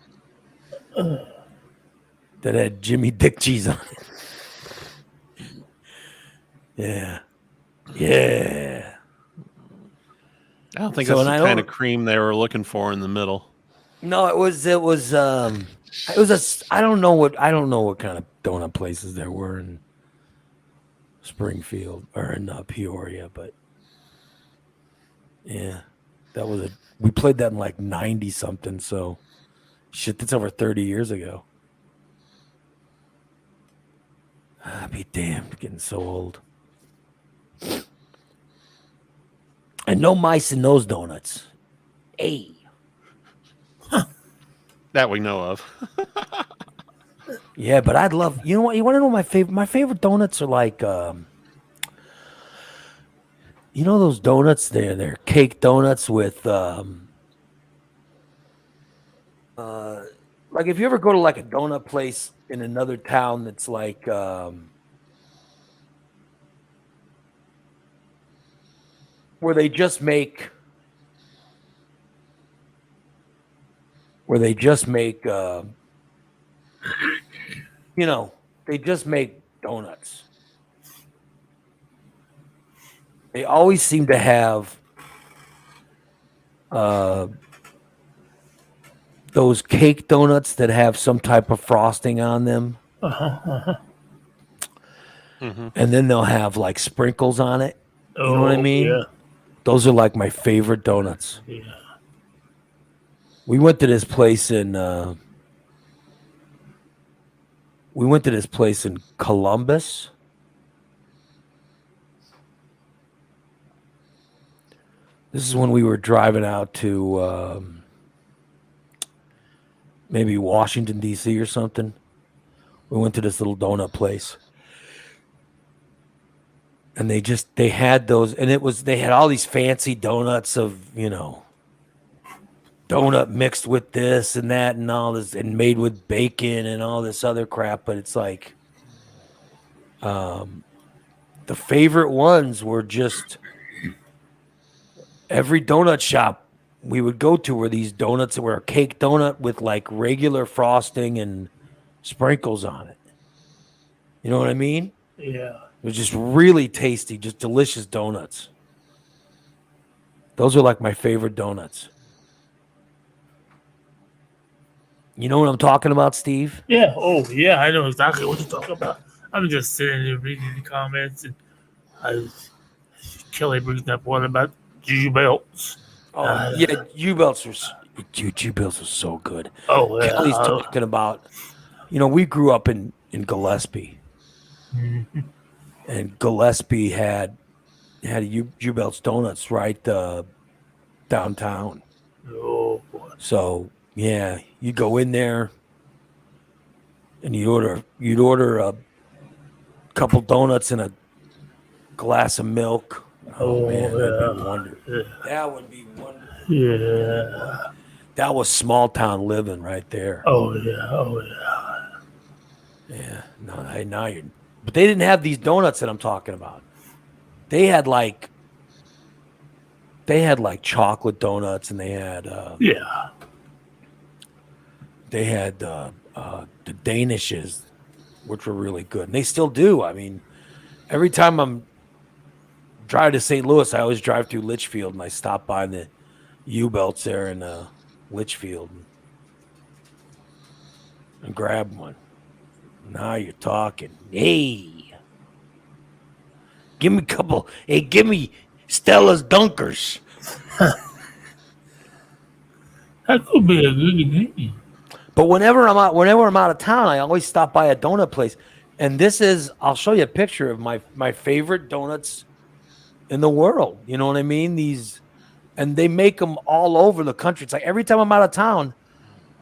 had Jimmy Dick cheese on it. Yeah. Yeah. I don't think So, that's and the I kind don't- of cream they were looking for in the middle. No, it was I don't know what kind of donut places there were in Springfield or in Peoria, but yeah, we played that in like 90 something, so shit, that's over 30 years ago. I'll be damned, getting so old. And no mice in those donuts. Hey. That we know of. Yeah, but I'd love. You know what? You want to know my favorite? My favorite donuts are like, you know those donuts? They're cake donuts with, like if you ever go to like a donut place in another town that's like, where they just make, you know, they just make donuts. They always seem to have those cake donuts that have some type of frosting on them. Mm-hmm. And then they'll have like sprinkles on it. You know what I mean? Yeah. Those are like my favorite donuts. Yeah. We went to this place in Columbus. This is when we were driving out to maybe Washington, D.C. or something. We went to this little donut place. And they had those, and they had all these fancy donuts of, you know, donut mixed with this and that and all this, and made with bacon and all this other crap. But it's like, the favorite ones were just every donut shop we would go to were these donuts that were a cake donut with like regular frosting and sprinkles on it. You know what I mean? Yeah. It was just really tasty, just delicious donuts. Those are like my favorite donuts. You know what I'm talking about, Steve? Yeah. Oh, yeah. I know exactly what you're talking about. I'm just sitting there reading the comments, and Kelly brings up one about G-belts. Oh, yeah, U-belts are so good. Oh, yeah. Kelly's talking about, you know, we grew up in Gillespie. Mhm. And Gillespie had U-belts donuts right downtown. Oh, boy. So yeah, you go in there and you'd order a couple donuts and a glass of milk. Oh man, that'd be wonderful. Yeah. That would be wonderful. Yeah. That was small town living right there. Oh, yeah. Oh, yeah. Yeah. No, now you're. But they didn't have these donuts that I'm talking about. They had like chocolate donuts, and they had Yeah. the Danishes, which were really good, and they still do. I mean, every time I'm driving to St. Louis, I always drive through Litchfield, and I stop by the U-belts there in Litchfield and grab one. Now you're talking. Hey, give me a couple. Hey, give me Stella's Dunkers. That could be a good game. But whenever I'm out of town, I always stop by a donut place. And I'll show you a picture of my favorite donuts in the world. You know what I mean? And they make them all over the country. It's like every time I'm out of town,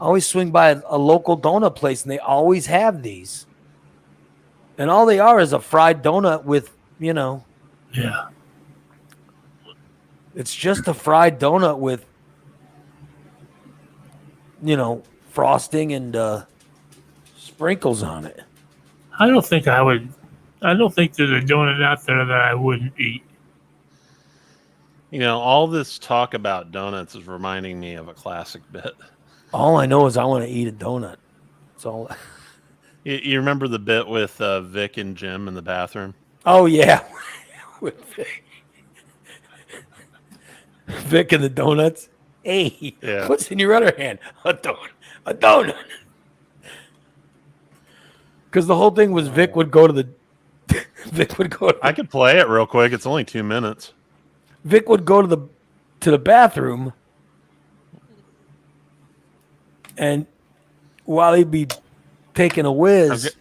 I always swing by a local donut place, and they always have these. And all they are is a fried donut with, Yeah. it's just a fried donut with, frosting and sprinkles on it. I don't think I would. I don't think there's a donut out there that I wouldn't eat. All this talk about donuts is reminding me of a classic bit. All I know is I want to eat a donut. That's all. You remember the bit with Vic and Jim in the bathroom? Oh, yeah. With Vic. Vic and the donuts. Hey, Yeah. what's in your other hand? A donut. Because the whole thing was Vic would go to the. I could play it real quick. It's only 2 minutes. Vic would go to the bathroom, and while he'd be taking a whiz,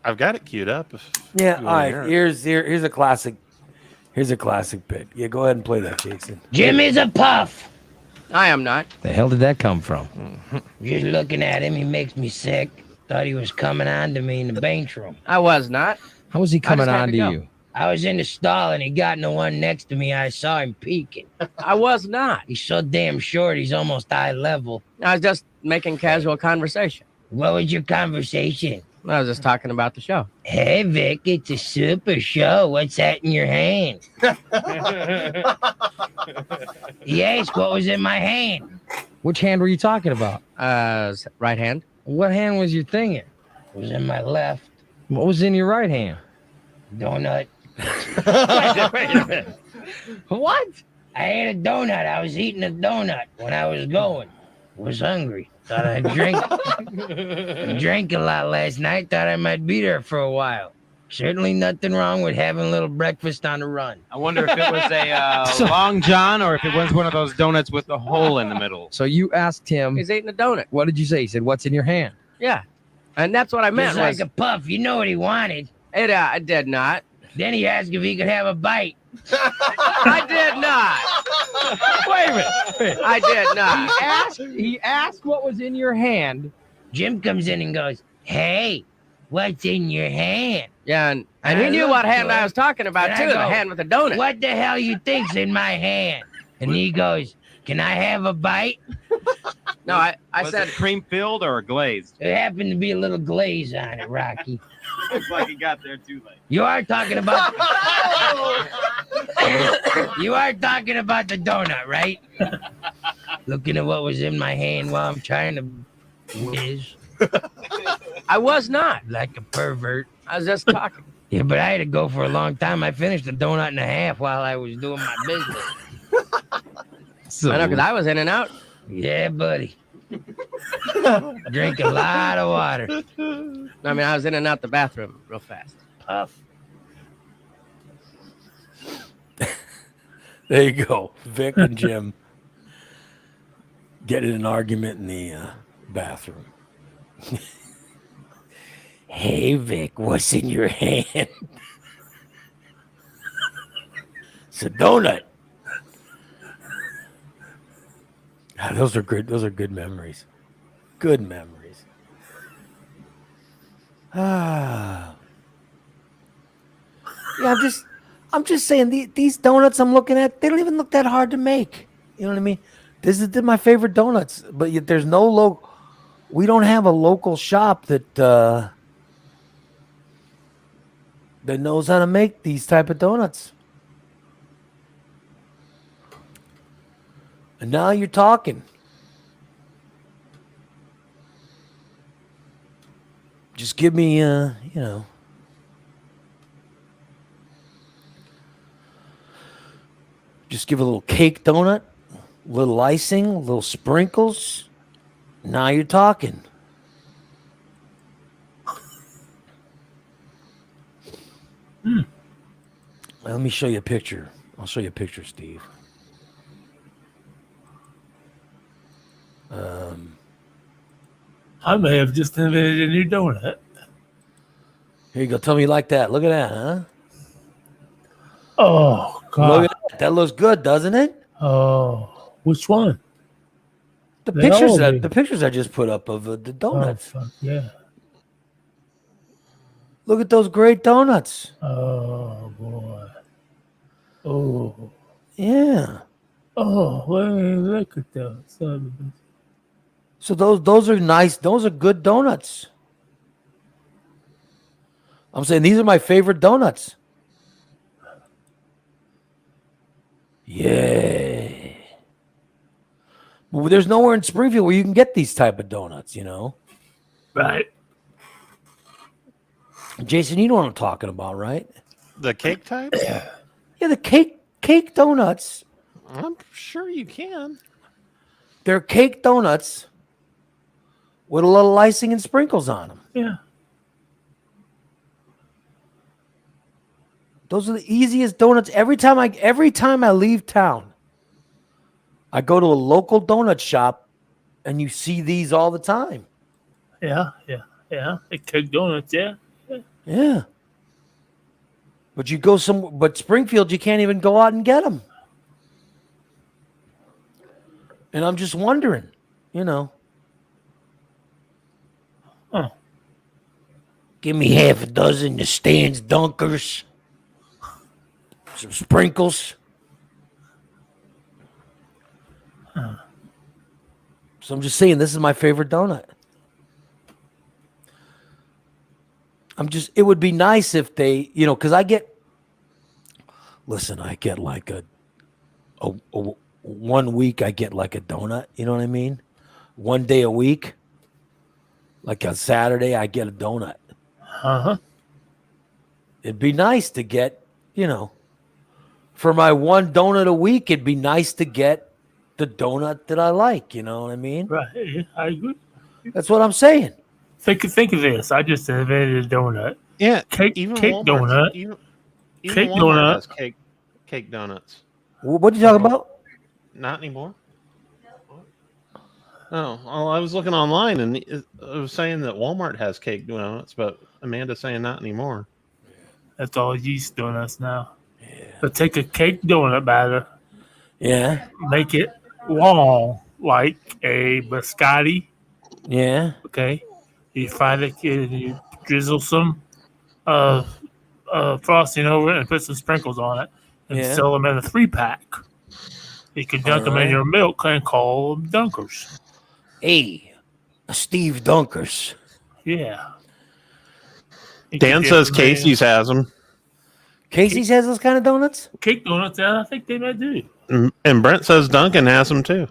I've got it queued up. yeah. you All wanna hear right, it. here's a classic. Here's a classic bit. Yeah, go ahead and play that, Jason. Jim is a puff. I am not. The hell did that come from? Just looking at him, he makes me sick. Thought he was coming on to me in the bathroom. I was not. How was he coming just had on to to go. you? I was in the stall and he got in the one next to me. I saw him peeking. I was not. He's so damn short, he's almost eye level. I was just making casual conversation. What was your conversation? I was just talking about the show. Hey, Vic, it's a super show. What's that in your hand? Yes, what was in my hand? Which hand were you talking about? Right hand. What hand was you thinking? It was in my left. What was in your right hand? Donut. Wait a minute. What? I ate a donut. I was eating a donut when I was going. Was hungry. Thought I'd drink. Drank a lot last night. Thought I might be there for a while. Certainly nothing wrong with having a little breakfast on the run. I wonder if it was a Long John or if it was one of those donuts with a hole in the middle. So you asked him, He's eating a donut. what did you say? He said, what's in your hand? Yeah. And that's what I meant. Just like Was, a puff. You know what he wanted. I did not. Then he asked if he could have a bite. I did not. Wait a minute. I did not. He asked what was in your hand. Jim comes in and goes, hey, what's in your hand? Yeah, and he I knew looked what hand good. I was talking about And too. I The go, hand with the donut. What the hell you think's in my hand? And he goes, can I have a bite? No, I Was said it cream filled or glazed? There happened to be a little glaze on it, Rocky. Looks like he got there too late. You are talking about You are talking about the donut, right? Looking at what was in my hand while I'm trying to whiz I was not. like a pervert. I was just talking. Yeah, but I had to go for a long time. I finished a donut and a half while I was doing my business. I know because I was in and out. Yeah, buddy. Drink a lot of water. I mean, I was in and out the bathroom real fast. Puff. There you go. Vic and Jim get in an argument in the bathroom. Hey, Vic, what's in your hand? It's a donut. Ah, those are good. Those are good memories. Good memories. Ah. Yeah, I'm just saying these donuts I'm looking at, they don't even look that hard to make. You know what I mean? This is my favorite donuts, but yet there's no we don't have a local shop that knows how to make these type of donuts. And now you're talking. Just give me, just give a little cake donut, a little icing, a little sprinkles. Now you're talking. Let me show you a picture. I'll show you a picture, Steve. I may have just invented a new donut. Here you go. Tell me you like that. Look at that, huh? Oh God! Look at that. That looks good, doesn't it? Oh, which one? The They pictures all do. the pictures I just put up of the Oh donuts. fuck yeah! Look at those great donuts. Oh boy. Oh. Yeah. Oh, wait, look at those. Son of a bitch. So those are nice. Those are good donuts. I'm saying these are my favorite donuts. Yeah. Well, there's nowhere in Springfield where you can get these type of donuts, you know. Right. Jason, you know what I'm talking about, right? The cake types? Yeah, the cake donuts. I'm sure you can. They're cake donuts with a little icing and sprinkles on them. Yeah. Those are the easiest donuts. Every time I leave town, I go to a local donut shop and you see these all the time. Yeah. Yeah. Yeah. They cook donuts. Yeah. Yeah. But Springfield, you can't even go out and get them. And I'm just wondering, you know. Huh. Give me half a dozen of Stan's Dunkers. Some sprinkles. So I'm just saying, this is my favorite donut. It would be nice if they, you know, because I get like a 1 week, I get like a donut. You know what I mean? 1 day a week. Like on Saturday, I get a donut. Uh-huh. It'd be nice to get, you know, for my one donut a week, it'd be nice to get the donut that I like. You know what I mean? Right. Yeah, I agree. That's what I'm saying. Think of this. I just invented a donut. Yeah, Cake Walmart, donut. Even Cake Walmart donut. has cake donuts. What are you talking about? Not anymore. Oh, well, I was looking online and it was saying that Walmart has cake donuts, but Amanda's saying not anymore. That's all yeast donuts now. Yeah. So take a cake donut batter. Yeah. Make it long like a biscotti. Yeah. Okay. You fry the kid and you drizzle some frosting over it and put some sprinkles on it and Yeah. sell them in a 3-pack. You can dunk them in your milk and call them dunkers. Hey, Steve Dunkers. Yeah. Dan says Casey's has them. Casey's has those kind of donuts? Cake donuts, yeah, I think they might do. And Brent says Duncan has them too.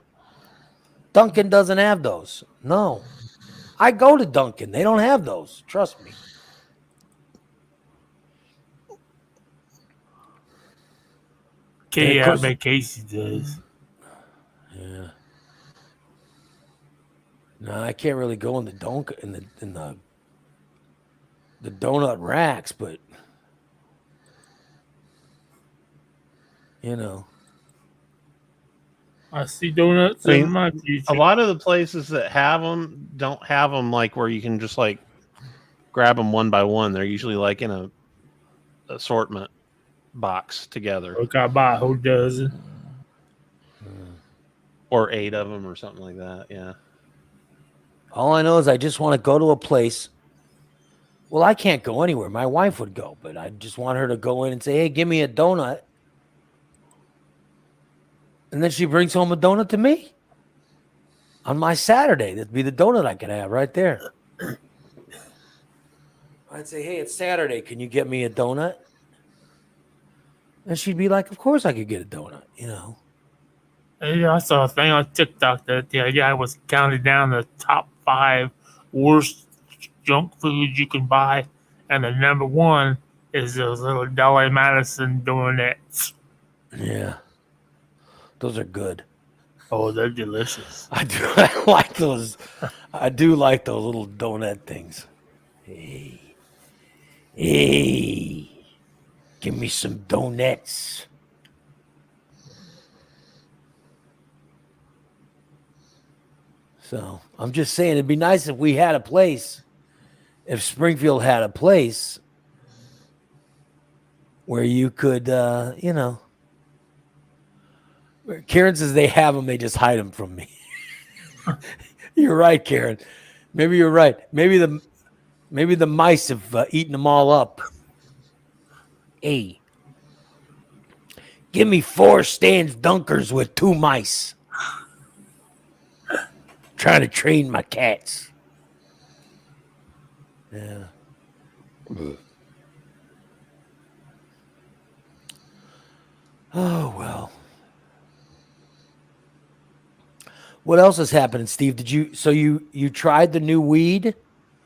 Duncan doesn't have those. No. I go to Duncan. They don't have those. Trust me. I bet Casey does. Yeah. No, I can't really go in the the donut racks, but you know. I see donuts in my future. A lot of the places that have them don't have them like where you can just like grab them one by one. They're usually like in a assortment box together. Look, I buy a whole dozen. Or 8 of them or something like that, yeah. All I know is I just want to go to a place. Well, I can't go anywhere. My wife would go, but I just want her to go in and say, hey, give me a donut. And then she brings home a donut to me. On my Saturday, that'd be the donut I could have right there. I'd say, hey, it's Saturday. Can you get me a donut? And she'd be like, of course I could get a donut, you know. I saw a thing on TikTok that the guy was counting down the top 5 worst junk foods you can buy, and the number 1 is those little Dolly Madison donuts. Yeah. Those are good. Oh, they're delicious. I like those. I do like those little donut things. Hey, give me some donuts. So I'm just saying, it'd be nice if we had a place, if Springfield had a place where you could, you know. Karen says they have them, they just hide them from me. You're right, Karen. Maybe you're right. Maybe Maybe the mice have eaten them all up. Hey, give me 4 Stan's Dunkers with 2 mice. Trying to train my cats. Yeah. Oh well. What else is happening, Steve? Did you you tried the new weed?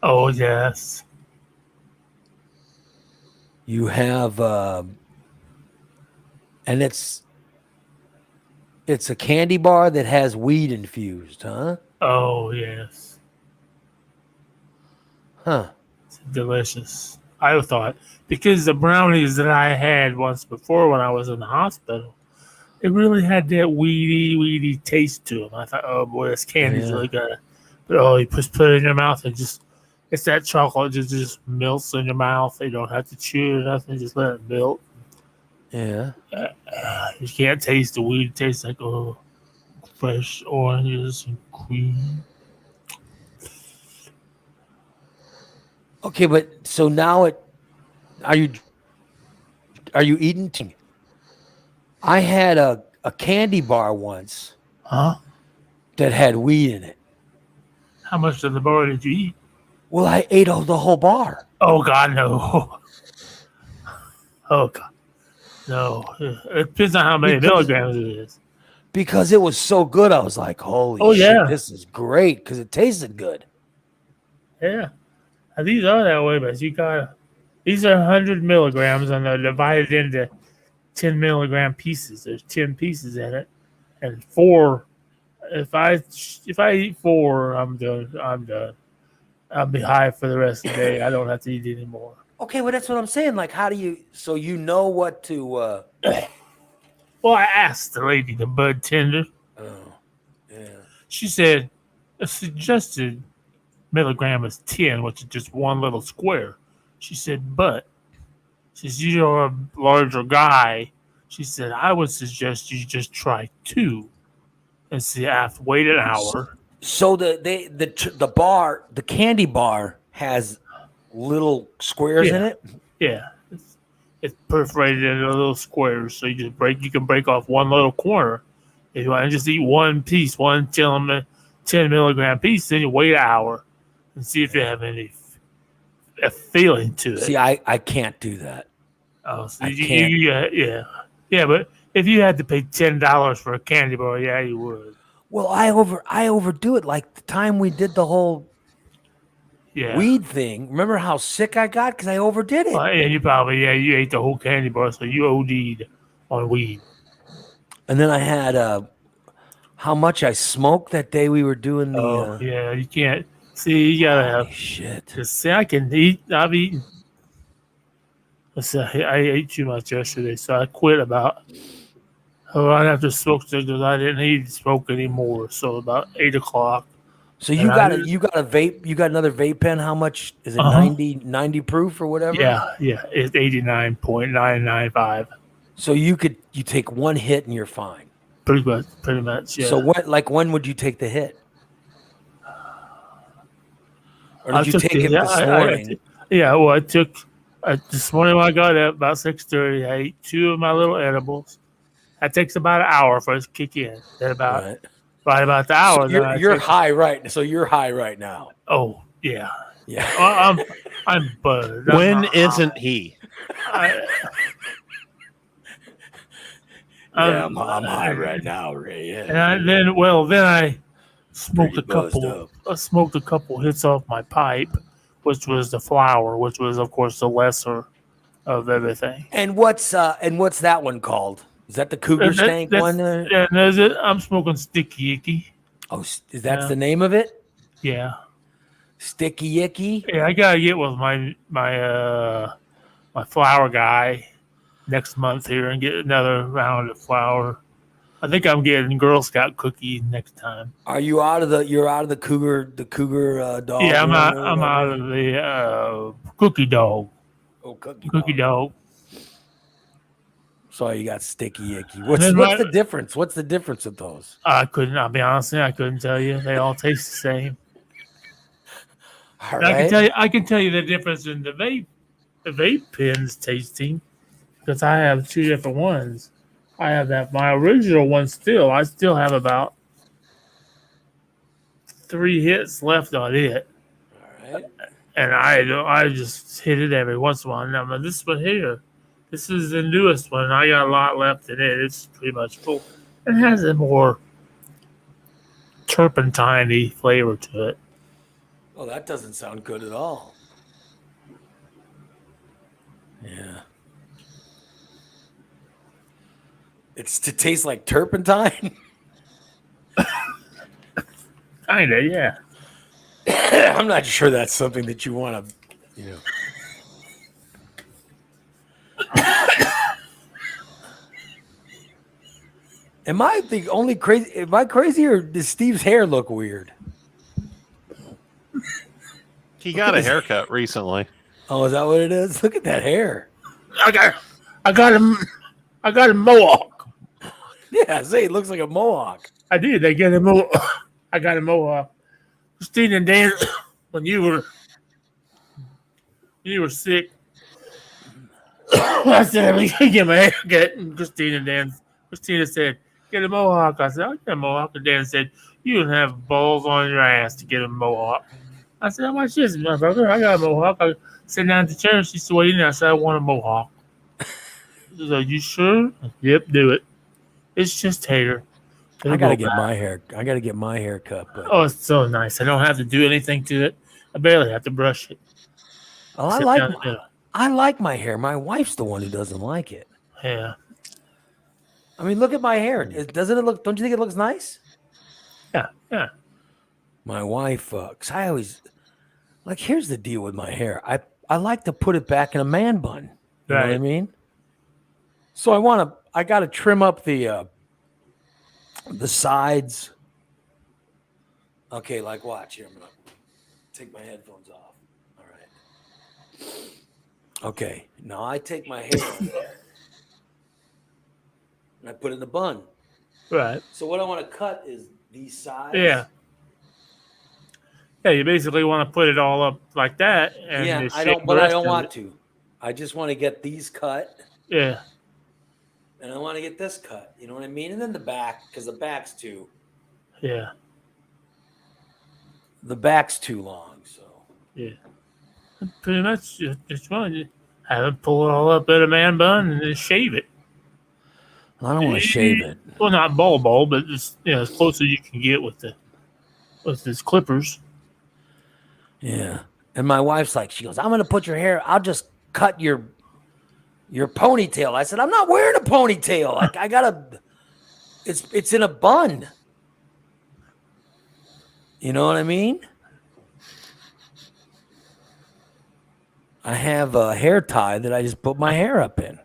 Oh yes. You have and it's a candy bar that has weed infused, huh? Oh yes. Huh. It's delicious. I thought because the brownies that I had once before when I was in the hospital, it really had that weedy taste to them. I thought, oh boy, this candy's Yeah. really good. But oh, you just put it in your mouth and it's that chocolate just melts in your mouth. You don't have to chew it or nothing. Just let it melt. Yeah. You can't taste the weed. It tastes like fresh oranges and cream. Okay, but so now are you eating? I had a candy bar once Huh? that had weed in it. How much of the bar did you eat? Well, I ate the whole bar. Oh God, no. Oh God, no. It depends on how many milligrams it is. Because it was so good. I was like, holy Oh, shit, yeah. this is great because it tasted good. Yeah, and these are that way, but these are 100 milligrams and they're divided into 10 milligram pieces. There's 10 pieces in it, and 4. If I eat 4, I'm done. I'll be high for the rest of the day. I don't have to eat anymore. Okay, well, that's what I'm saying. Like, how do you, so you know what to, Well, I asked the lady, the bud tender. oh, yeah. She said a suggested milligram is 10, which is just one little square. She said, but since you're a larger guy, she said, I would suggest you just try 2 and see after wait an hour. So the bar, the candy bar has little squares in Yeah. it. Yeah. It's perforated into little squares, so you can break off one little corner. If you want to just eat one piece, 10 milligram piece, then you wait an hour and see if you have any a feeling to it. See, I can't do that. Oh, so I you, can't. yeah. But if you had to pay $10 for a candy bar, yeah, you would. Well, I overdo it. Like the time we did the whole Yeah. weed thing. Remember how sick I got because I overdid it. And you ate the whole candy bar, so you OD'd on weed. And then I had how much I smoked that day we were doing the. Oh, yeah, you can't. See, you gotta holy have. shit. Just see, I can eat. I've eaten. Let's see, I ate too much yesterday, so I quit about. Right after smoke cigarettes, I didn't need to smoke anymore. So about 8 o'clock. So you got a vape. You got another vape pen. How much is it? 90 proof or whatever. Yeah, it's 89.995. So you take one hit and you're fine. Pretty much. Yeah. So when would you take the hit? Or did you take it this morning? I took this morning when I got up about 6:30. I ate 2 of my little edibles. That takes about an hour for us to kick in. Then right about the hour. So you're high right. So you're high right now. Oh yeah. Yeah. I'm buzzed. When isn't he? I'm high right now, Ray. Yeah. And then I smoked a couple. I smoked a couple hits off my pipe, which was the flower, which was of course the lesser of everything. And what's that one called? Is that the Cougar Stank one? Yeah, that's it. I'm smoking Sticky Icky. Oh, is that the name of it? Yeah. Sticky Icky? Yeah, I gotta get with my flower guy next month here and get another round of flower. I think I'm getting Girl Scout cookies next time. Are you out of the Cougar dog? Yeah, I'm out of the cookie dog. Oh, cookie dog. So you got Sticky Icky. What's the difference? What's the difference with those? I'll be honest, I couldn't tell you. They all taste the same. All And I can right. tell you, the difference in the vape pens tasting, because I have two different ones. I have my original one still. I still have about 3 hits left on it, All right. and I just hit it every once in a while. Now this one here, this is the newest one. I got a lot left in it. It's pretty much full. It has a more turpentine-y flavor to it. Oh, that doesn't sound good at all. Yeah. It's to taste like turpentine. Kinda, yeah. I'm not sure that's something that you want to, you know. Am I the only crazy? Am I crazy, or does Steve's hair look weird? He got a haircut recently. Oh, is that what it is? Look at that hair. I got a mohawk. Yeah, say it looks like a mohawk. I did. I got a mohawk. I got a mohawk. Christine and Dan, when you were sick, I said, "Let me get my haircut." And Christina said, "Get a mohawk." I said, "I'll get a mohawk." And Dan said, "You don't have balls on your ass to get a mohawk." I said, "How much is it, motherfucker? I got a mohawk." I sat down at the chair and she said, "What do you need?" I said, "I want a mohawk." She said, "You sure?" Yep, do it. It's just hair. I gotta get my hair. I gotta get my hair cut. But Oh, it's so nice. I don't have to do anything to it. I barely have to brush it. oh, I like my hair. My wife's the one who doesn't like it. Yeah. I mean, look at my hair. Doesn't it look? Don't you think it looks nice? Yeah. Yeah. My wife, 'cause I always like. Here's the deal with my hair. I like to put it back in a man bun. You know what I Right. mean? So I got to trim up the sides. Okay, like watch here. I'm gonna take my headphones off. All right. Okay, now I take my hair and I put it in a bun. Right. So what I want to cut is these sides. Yeah. Yeah, you basically want to put it all up like that. And Yeah, just I shave don't, the but I rest don't of want it. to. I just want to get these cut, Yeah. and I want to get this cut. You know what I mean? And then the back, because the back's too long. So Yeah. Pretty much just want to have it pull it all up in a man bun and then shave it. I don't want to shave it. Well, not ball, but just as close as you can get with these clippers. Yeah. And my wife's like, she goes, "I'm gonna put your hair. I'll just cut your ponytail." I said, "I'm not wearing a ponytail. Like I gotta. It's in a bun. You know what I mean? I have a hair tie that I just put my hair up in.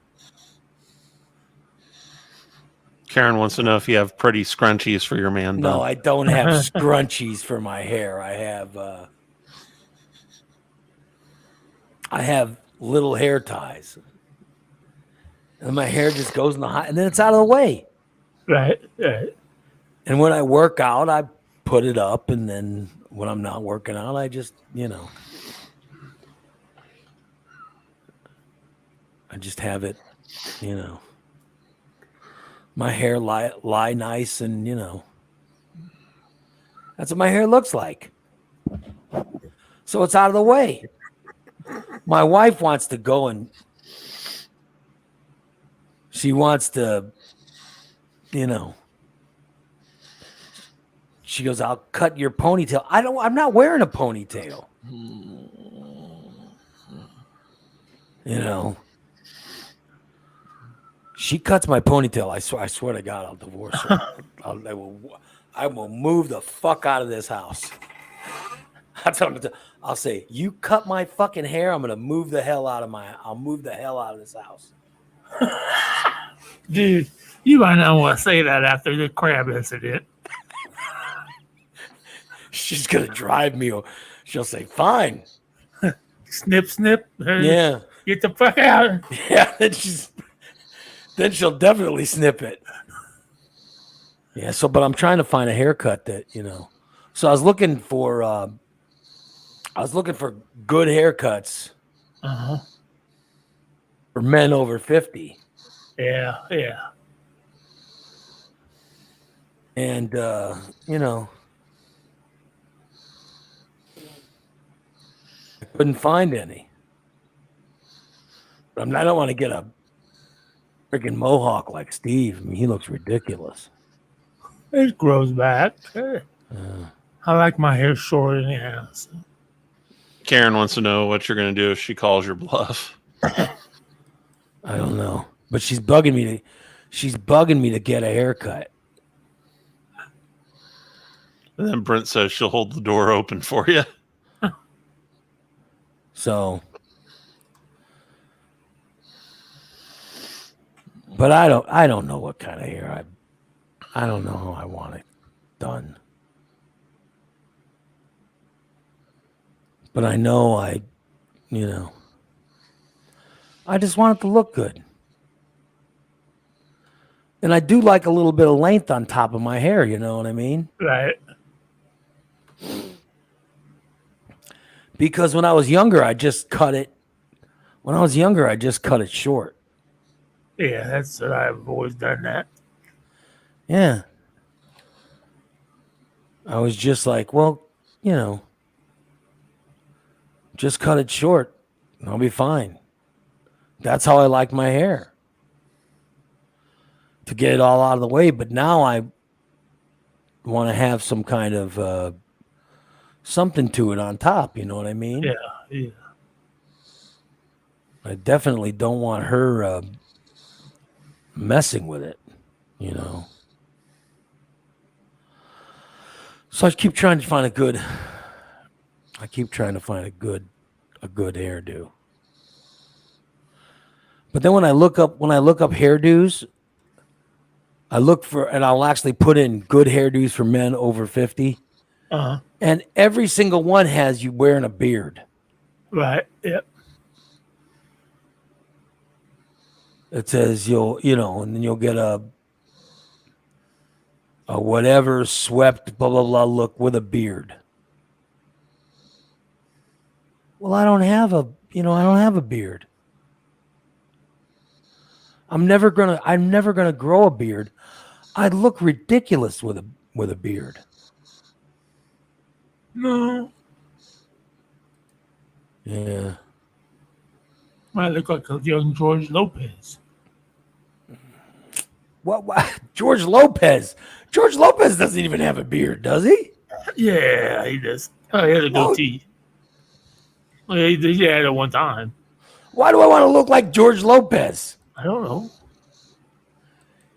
Karen wants to know if you have pretty scrunchies for your man bun. No, I don't have scrunchies for my hair. I have little hair ties. And my hair just goes in the hot, and then it's out of the way. Right. And when I work out, I put it up, and then when I'm not working out, I just, I just have it, my hair lie nice, and that's what my hair looks like. So it's out of the way. My wife wants to go and she wants to, she goes, "I'll cut your ponytail." I'm not wearing a ponytail. She cuts my ponytail. I swear to God, I'll divorce her. I will move the fuck out of this house. That's what I'm gonna do. I'll say, "You cut my fucking hair, I'm gonna move the hell out of this house." Dude, you might not want to say that after the crab incident. She's gonna drive me. She'll say, "Fine." Snip, snip. Yeah. Get the fuck out. Yeah. Then she'll definitely snip it. Yeah. So, but I'm trying to find a haircut that, So I was looking for I was looking for good haircuts Uh-huh. for men over 50. Yeah, yeah. And, you know, I couldn't find any. But I don't want to get a freaking mohawk like Steve. I mean, he looks ridiculous. It grows back. Uh, I like my hair short anyhow. So. Karen wants to know what you're going to do if she calls your bluff. I don't know. But she's bugging me to get a haircut. And then Brent says she'll hold the door open for you. So, but I don't know what kind of hair I don't know how I want it done. But I know I just want it to look good. And I do like a little bit of length on top of my hair, you know what I mean? Right. Because when I was younger, I just cut it. When I was younger, I just cut it short. Yeah, that's what I've always done that. Yeah. I was just like, well, just cut it short. And I'll be fine. That's how I like my hair. To get it all out of the way. But now I want to have some kind of something to it on top. You know what I mean? Yeah, yeah. I definitely don't want her messing with it, So I keep trying to find a good hairdo. But then when I look up hairdos, and I'll actually put in good hairdos for men over 50. Uh-huh. And every single one has you wearing a beard. Right. Yep. It says and then you'll get a whatever swept blah blah blah look with a beard. Well, I don't have a beard. I'm never gonna grow a beard. I'd look ridiculous with a beard. No. Yeah. I look like a young George Lopez. What? George Lopez? George Lopez doesn't even have a beard, does he? Yeah, he does. Oh, he had a goatee. Well, he had it one time. Why do I want to look like George Lopez? I don't know.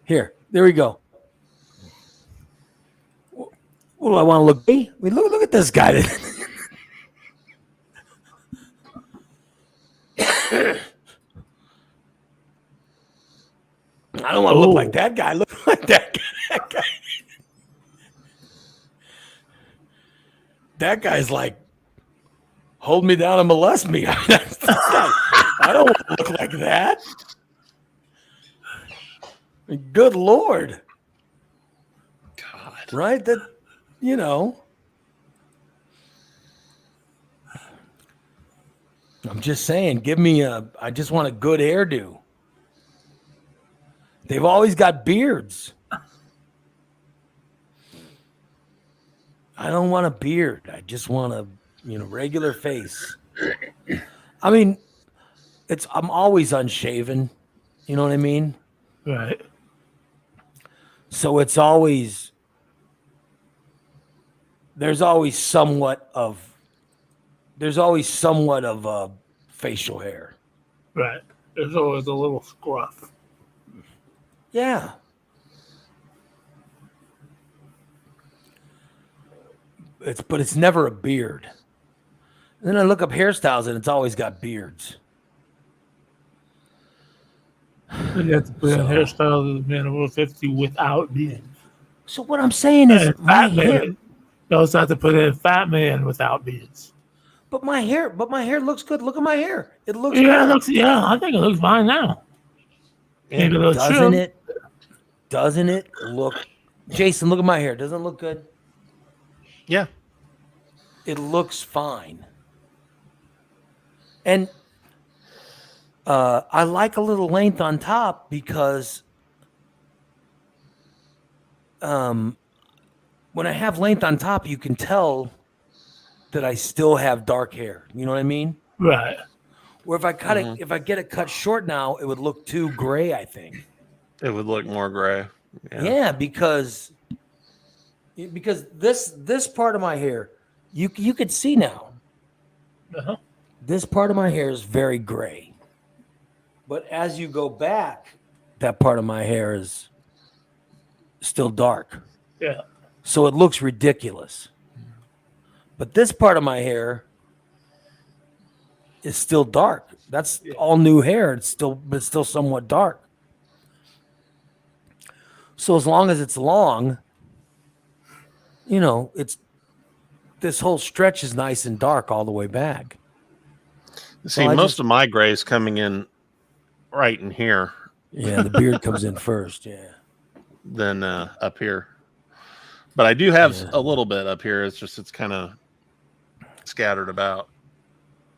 There we go. What do I want to look? I mean, look at this guy. I don't want to look like that guy. Look like that guy. That guy's like, hold me down and molest me. I don't want to look like that. Good Lord. God. Right? That, I'm just saying, I just want a good hairdo. They've always got beards. I don't want a beard. I just want a, regular face. I mean, I'm always unshaven. You know what I mean? Right. So there's always somewhat of facial hair. Right. There's always a little scruff. Yeah. But it's never a beard. And then I look up hairstyles and it's always got beards. You have to put in hairstyles of men over 50 without beards. So what I'm saying is my hair. You also have to put in fat man without beards. But my hair looks good. Look at my hair. It looks good. I think it looks fine now. Doesn't it look, Jason, look at my hair. Doesn't it look good? Yeah. It looks fine. And I like a little length on top because when I have length on top, you can tell that I still have dark hair. You know what I mean? Right. Where if I cut it, if I get it cut short now, it would look too gray, I think. It would look more gray. Yeah, because this part of my hair, you could see now. Uh-huh. This part of my hair is very gray. But as you go back, that part of my hair is still dark. Yeah. So it looks ridiculous. But this part of my hair is still dark. That's all new hair. It's still somewhat dark. So as long as it's long, it's this whole stretch is nice and dark all the way back. See, most of my gray's coming in right in here. Yeah, the beard comes in first. Yeah. Then up here. But I do have a little bit up here. It's kind of scattered about.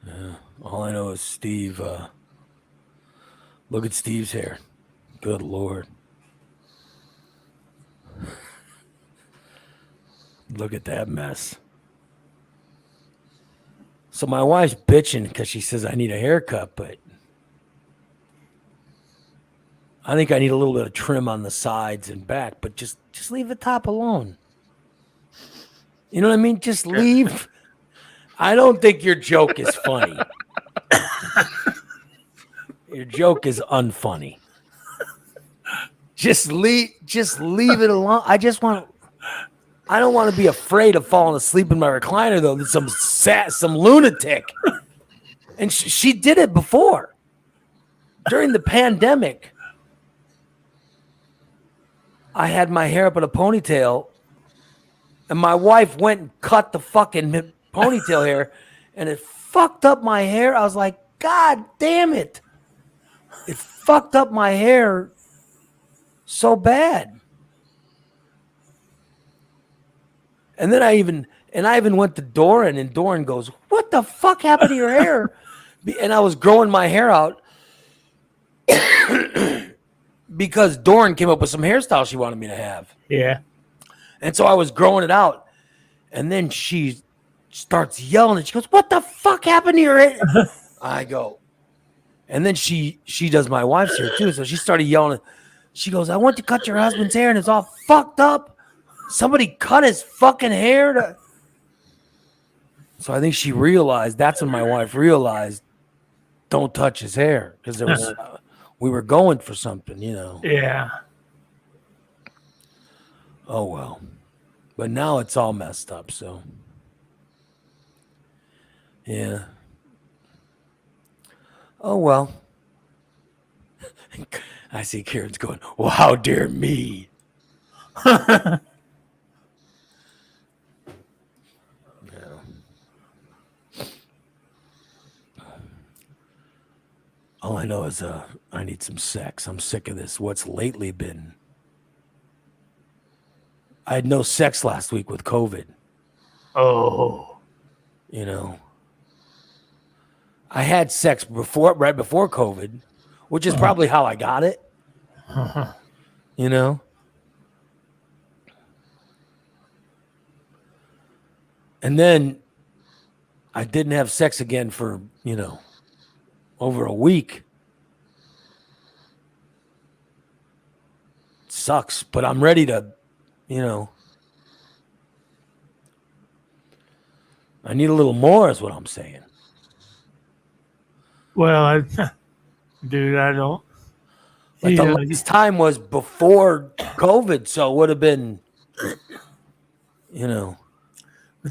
Yeah. All I know is Steve. Look at Steve's hair. Good Lord. Look at that mess. So my wife's bitching because she says I need a haircut, but I think I need a little bit of trim on the sides and back, but just leave the top alone. You know what I mean? Just leave. I don't think your joke is funny. Your joke is unfunny. Just leave it alone. I don't want to be afraid of falling asleep in my recliner though. There's some lunatic. And she did it before. During the pandemic. I had my hair up in a ponytail and my wife went and cut the fucking ponytail hair and it fucked up my hair. I was like, God damn it. It fucked up my hair so bad. And then I even went to Doran and Doran goes, what the fuck happened to your hair? And I was growing my hair out because Doran came up with some hairstyle she wanted me to have. Yeah. And so I was growing it out. And then she starts yelling and she goes, what the fuck happened to your hair? I go. And then she does my wife's hair too. So she started yelling. She goes, I went to cut your husband's hair and it's all fucked up. Somebody cut his fucking hair. So I think she realized, that's when my wife realized, don't touch his hair. Because there was, we were going for something, Yeah. Oh, well. But now it's all messed up, so. Yeah. Oh, well. I see Kieran's going, well, how dare me? All I know is I need some sex. I'm sick of this. What's lately been? I had no sex last week with COVID. Oh. I had sex right before COVID, which is probably how I got it. And then I didn't have sex again for, over a week. It sucks, but I'm ready to, I need a little more is what I'm saying. Well, dude, I don't. But the last time was before COVID, so it would have been, But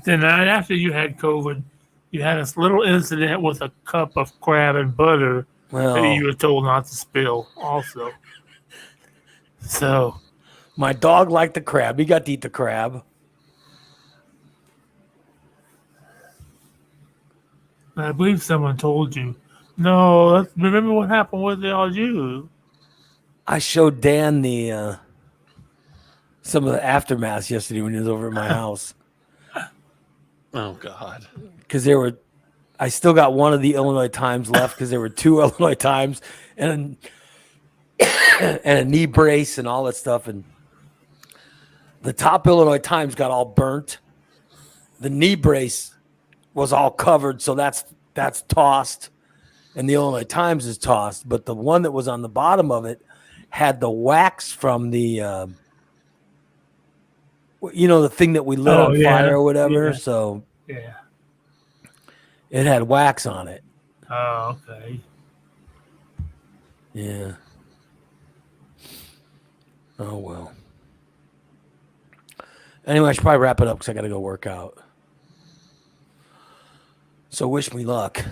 then after you had COVID, you had this little incident with a cup of crab and butter that you were told not to spill also. So. My dog liked the crab. He got to eat the crab. I believe someone told you. No, remember what happened with all you. I showed Dan some of the aftermath yesterday when he was over at my house. Oh God! Because there were I still got one of the Illinois Times left because there were 2 Illinois Times and and a knee brace and all that stuff. And the top Illinois Times got all burnt. The knee brace was all covered, so that's tossed, and the Illinois Times is tossed. But the one that was on the bottom of it had the wax from the, the thing that we lit on fire or whatever. Yeah. So Yeah. it had wax on it. Oh, okay. Yeah. Oh, well. Anyway, I should probably wrap it up because I got to go work out. So wish me luck.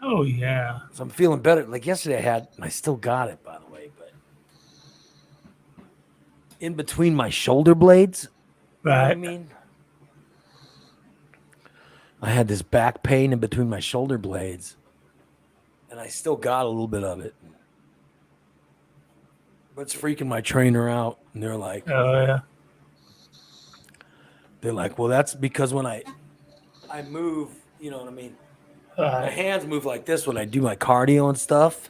Oh, yeah. So I'm feeling better. Like yesterday I still got it, by the way, but in between my shoulder blades, Right. I mean, I had this back pain in between my shoulder blades, and I still got a little bit of it. But it's freaking my trainer out, and they're like, Oh, yeah. well, that's because when I move, you know what I mean? My hands move like this when I do my cardio and stuff.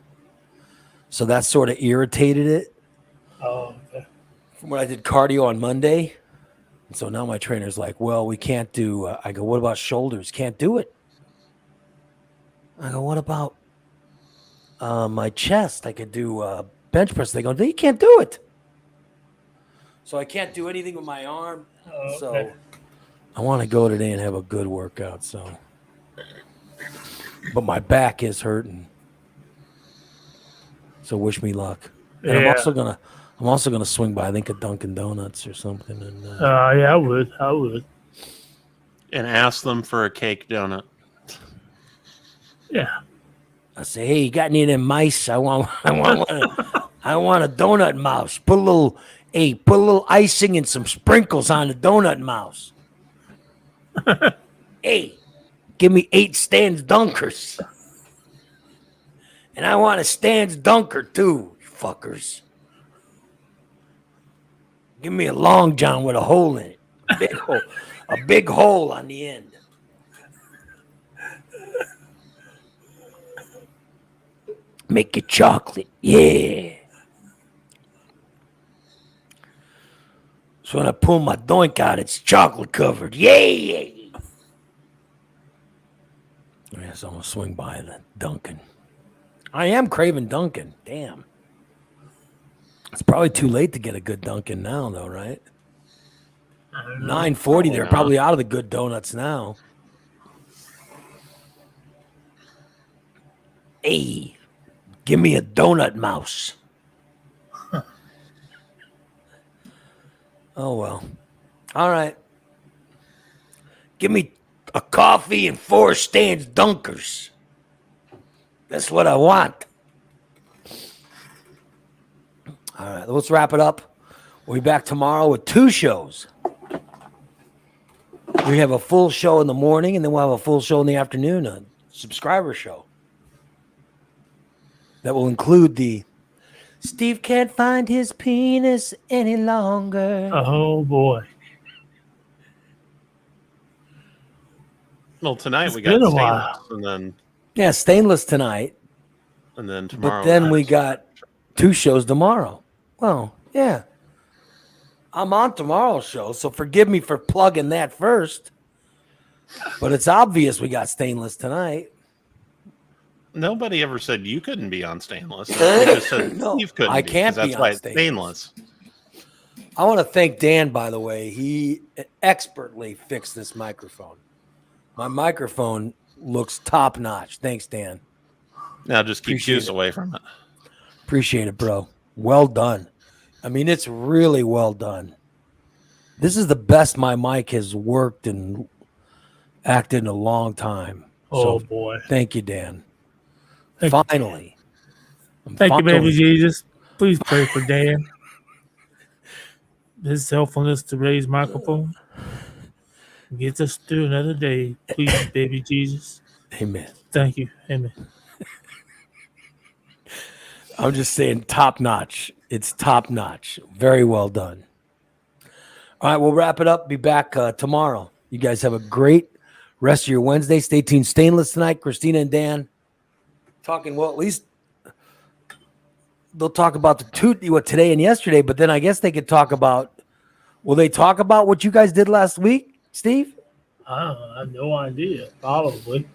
So that sort of irritated it Oh, okay. from when I did cardio on Monday. And so now my trainer's like, well, we can't do, I go, what about shoulders? Can't do it. I go, what about my chest? I could do bench press. They go, no, you can't do it. So I can't do anything with my arm. Oh, So okay. I want to go today and have a good workout. So, but my back is hurting. So wish me luck. And Yeah. I'm also gonna swing by, I think, a Dunkin' Donuts or something. And Yeah, I would. And ask them for a cake donut. Yeah. I say, hey, you got any of them mice? I want I want a donut mouse. Put a little icing and some sprinkles on the donut mouse. Hey, give me 8 Stan's Dunkers. And I want a Stan's Dunker too, you fuckers. Give me a Long John with a hole in it. A big hole on the end. Make it chocolate. Yeah. So when I pull my doink out, it's chocolate covered. Yay! Yeah, so I'm going to swing by the Dunkin'. I am craving Dunkin'. Damn. It's probably too late to get a good Dunkin' now, though, right? 9:40. They're probably out of the good donuts now. Hey, give me a donut mouse. Oh, well. All right. Give me a coffee and 4 Stan's Dunkers. That's what I want. All right, let's wrap it up. We'll be back tomorrow with 2 shows. We have a full show in the morning, and then we'll have a full show in the afternoon, a subscriber show. That will include the Steve can't find his penis any longer. Oh, boy. Well, tonight It's we got been a stainless, while. Yeah, stainless tonight. and then tomorrow. But then we got 2 shows tomorrow. Well, yeah. I'm on tomorrow's show, so forgive me for plugging that first. But it's obvious we got stainless tonight. Nobody ever said you couldn't be on stainless. You just said No, Steve couldn't. I be, can't 'cause be that's on why it's stainless. stainless. I want to thank Dan, by the way. He expertly fixed this microphone. My microphone looks top notch. Thanks, Dan. Now just keep Appreciate juice it. away from it. Appreciate it, bro. Well done. I mean, it's really well done. This is the best my mic has worked and acted in a long time. Oh, So boy. thank you, Dan. Thank you. Finally. Thank you, baby Jesus. Please pray for Dan. His helpfulness to raise microphone. Get us through another day. Please, baby Jesus. Amen. Thank you. Amen. I'm just saying top notch. It's top notch. Very well done. All right, we'll wrap it up. Be back tomorrow. You guys have a great rest of your Wednesday. Stay tuned. Stainless tonight. Christina and Dan talking. Well, at least they'll talk about what today and yesterday. But then I guess they could talk about. Will they talk about what you guys did last week, Steve? I don't know. I have no idea. Probably.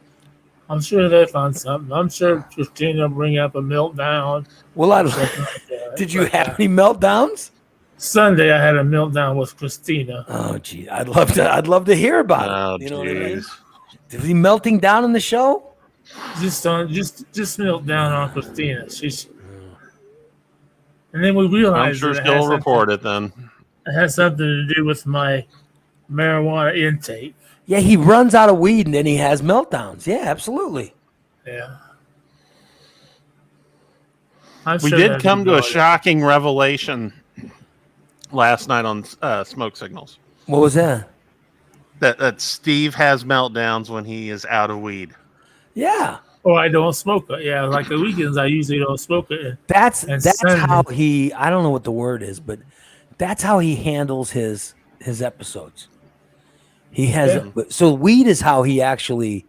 I'm sure they found something. I'm sure Christina will bring up a meltdown. Well, or something like that. did you have any meltdowns? Sunday, I had a meltdown with Christina. Oh, gee, I'd love to hear about Oh, it. You know what I mean? jeez. Is he melting down in the show? Just meltdown on Christina. And then we I'm realized sure that she'll report it then. it has something to do with my marijuana intake. Yeah, he runs out of weed and then he has meltdowns. Yeah, absolutely. Yeah. We did come to a shocking revelation last night on Smoke Signals. What was that? That Steve has meltdowns when he is out of weed. Yeah. Or I don't smoke it. Yeah, like the weekends I usually don't smoke it. That's Sunday. how he. I don't know what the word is, but that's how he handles his episodes. He has so weed is how he actually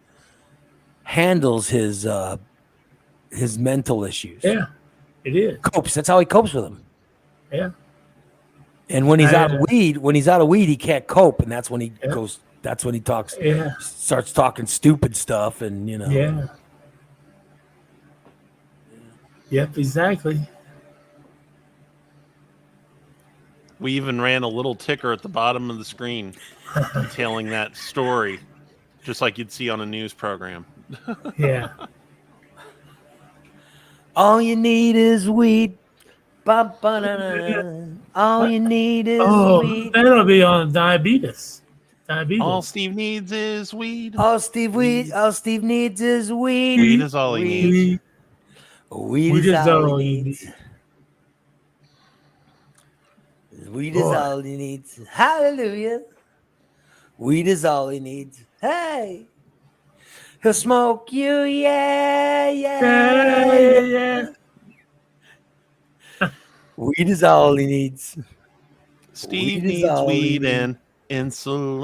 handles his mental issues. Yeah, it is. Copes. That's how he copes with them. Yeah. And when he's out of weed, he can't cope, and that's when he goes. That's when he talks. Yeah. Starts talking stupid stuff, and you know. Yeah. Yep, exactly. We even ran a little ticker at the bottom of the screen detailing that story, just like you'd see on a news program. Yeah. All you need is weed. All you need is weed. That'll be on diabetes. All Steve needs is weed. All Steve needs is weed. Weed is all he needs. Weed is all he needs. Weed is all he needs. Hallelujah. Weed is all he needs. Hey. He'll smoke you, yeah. Weed is all he needs. Steve needs weed and insulin.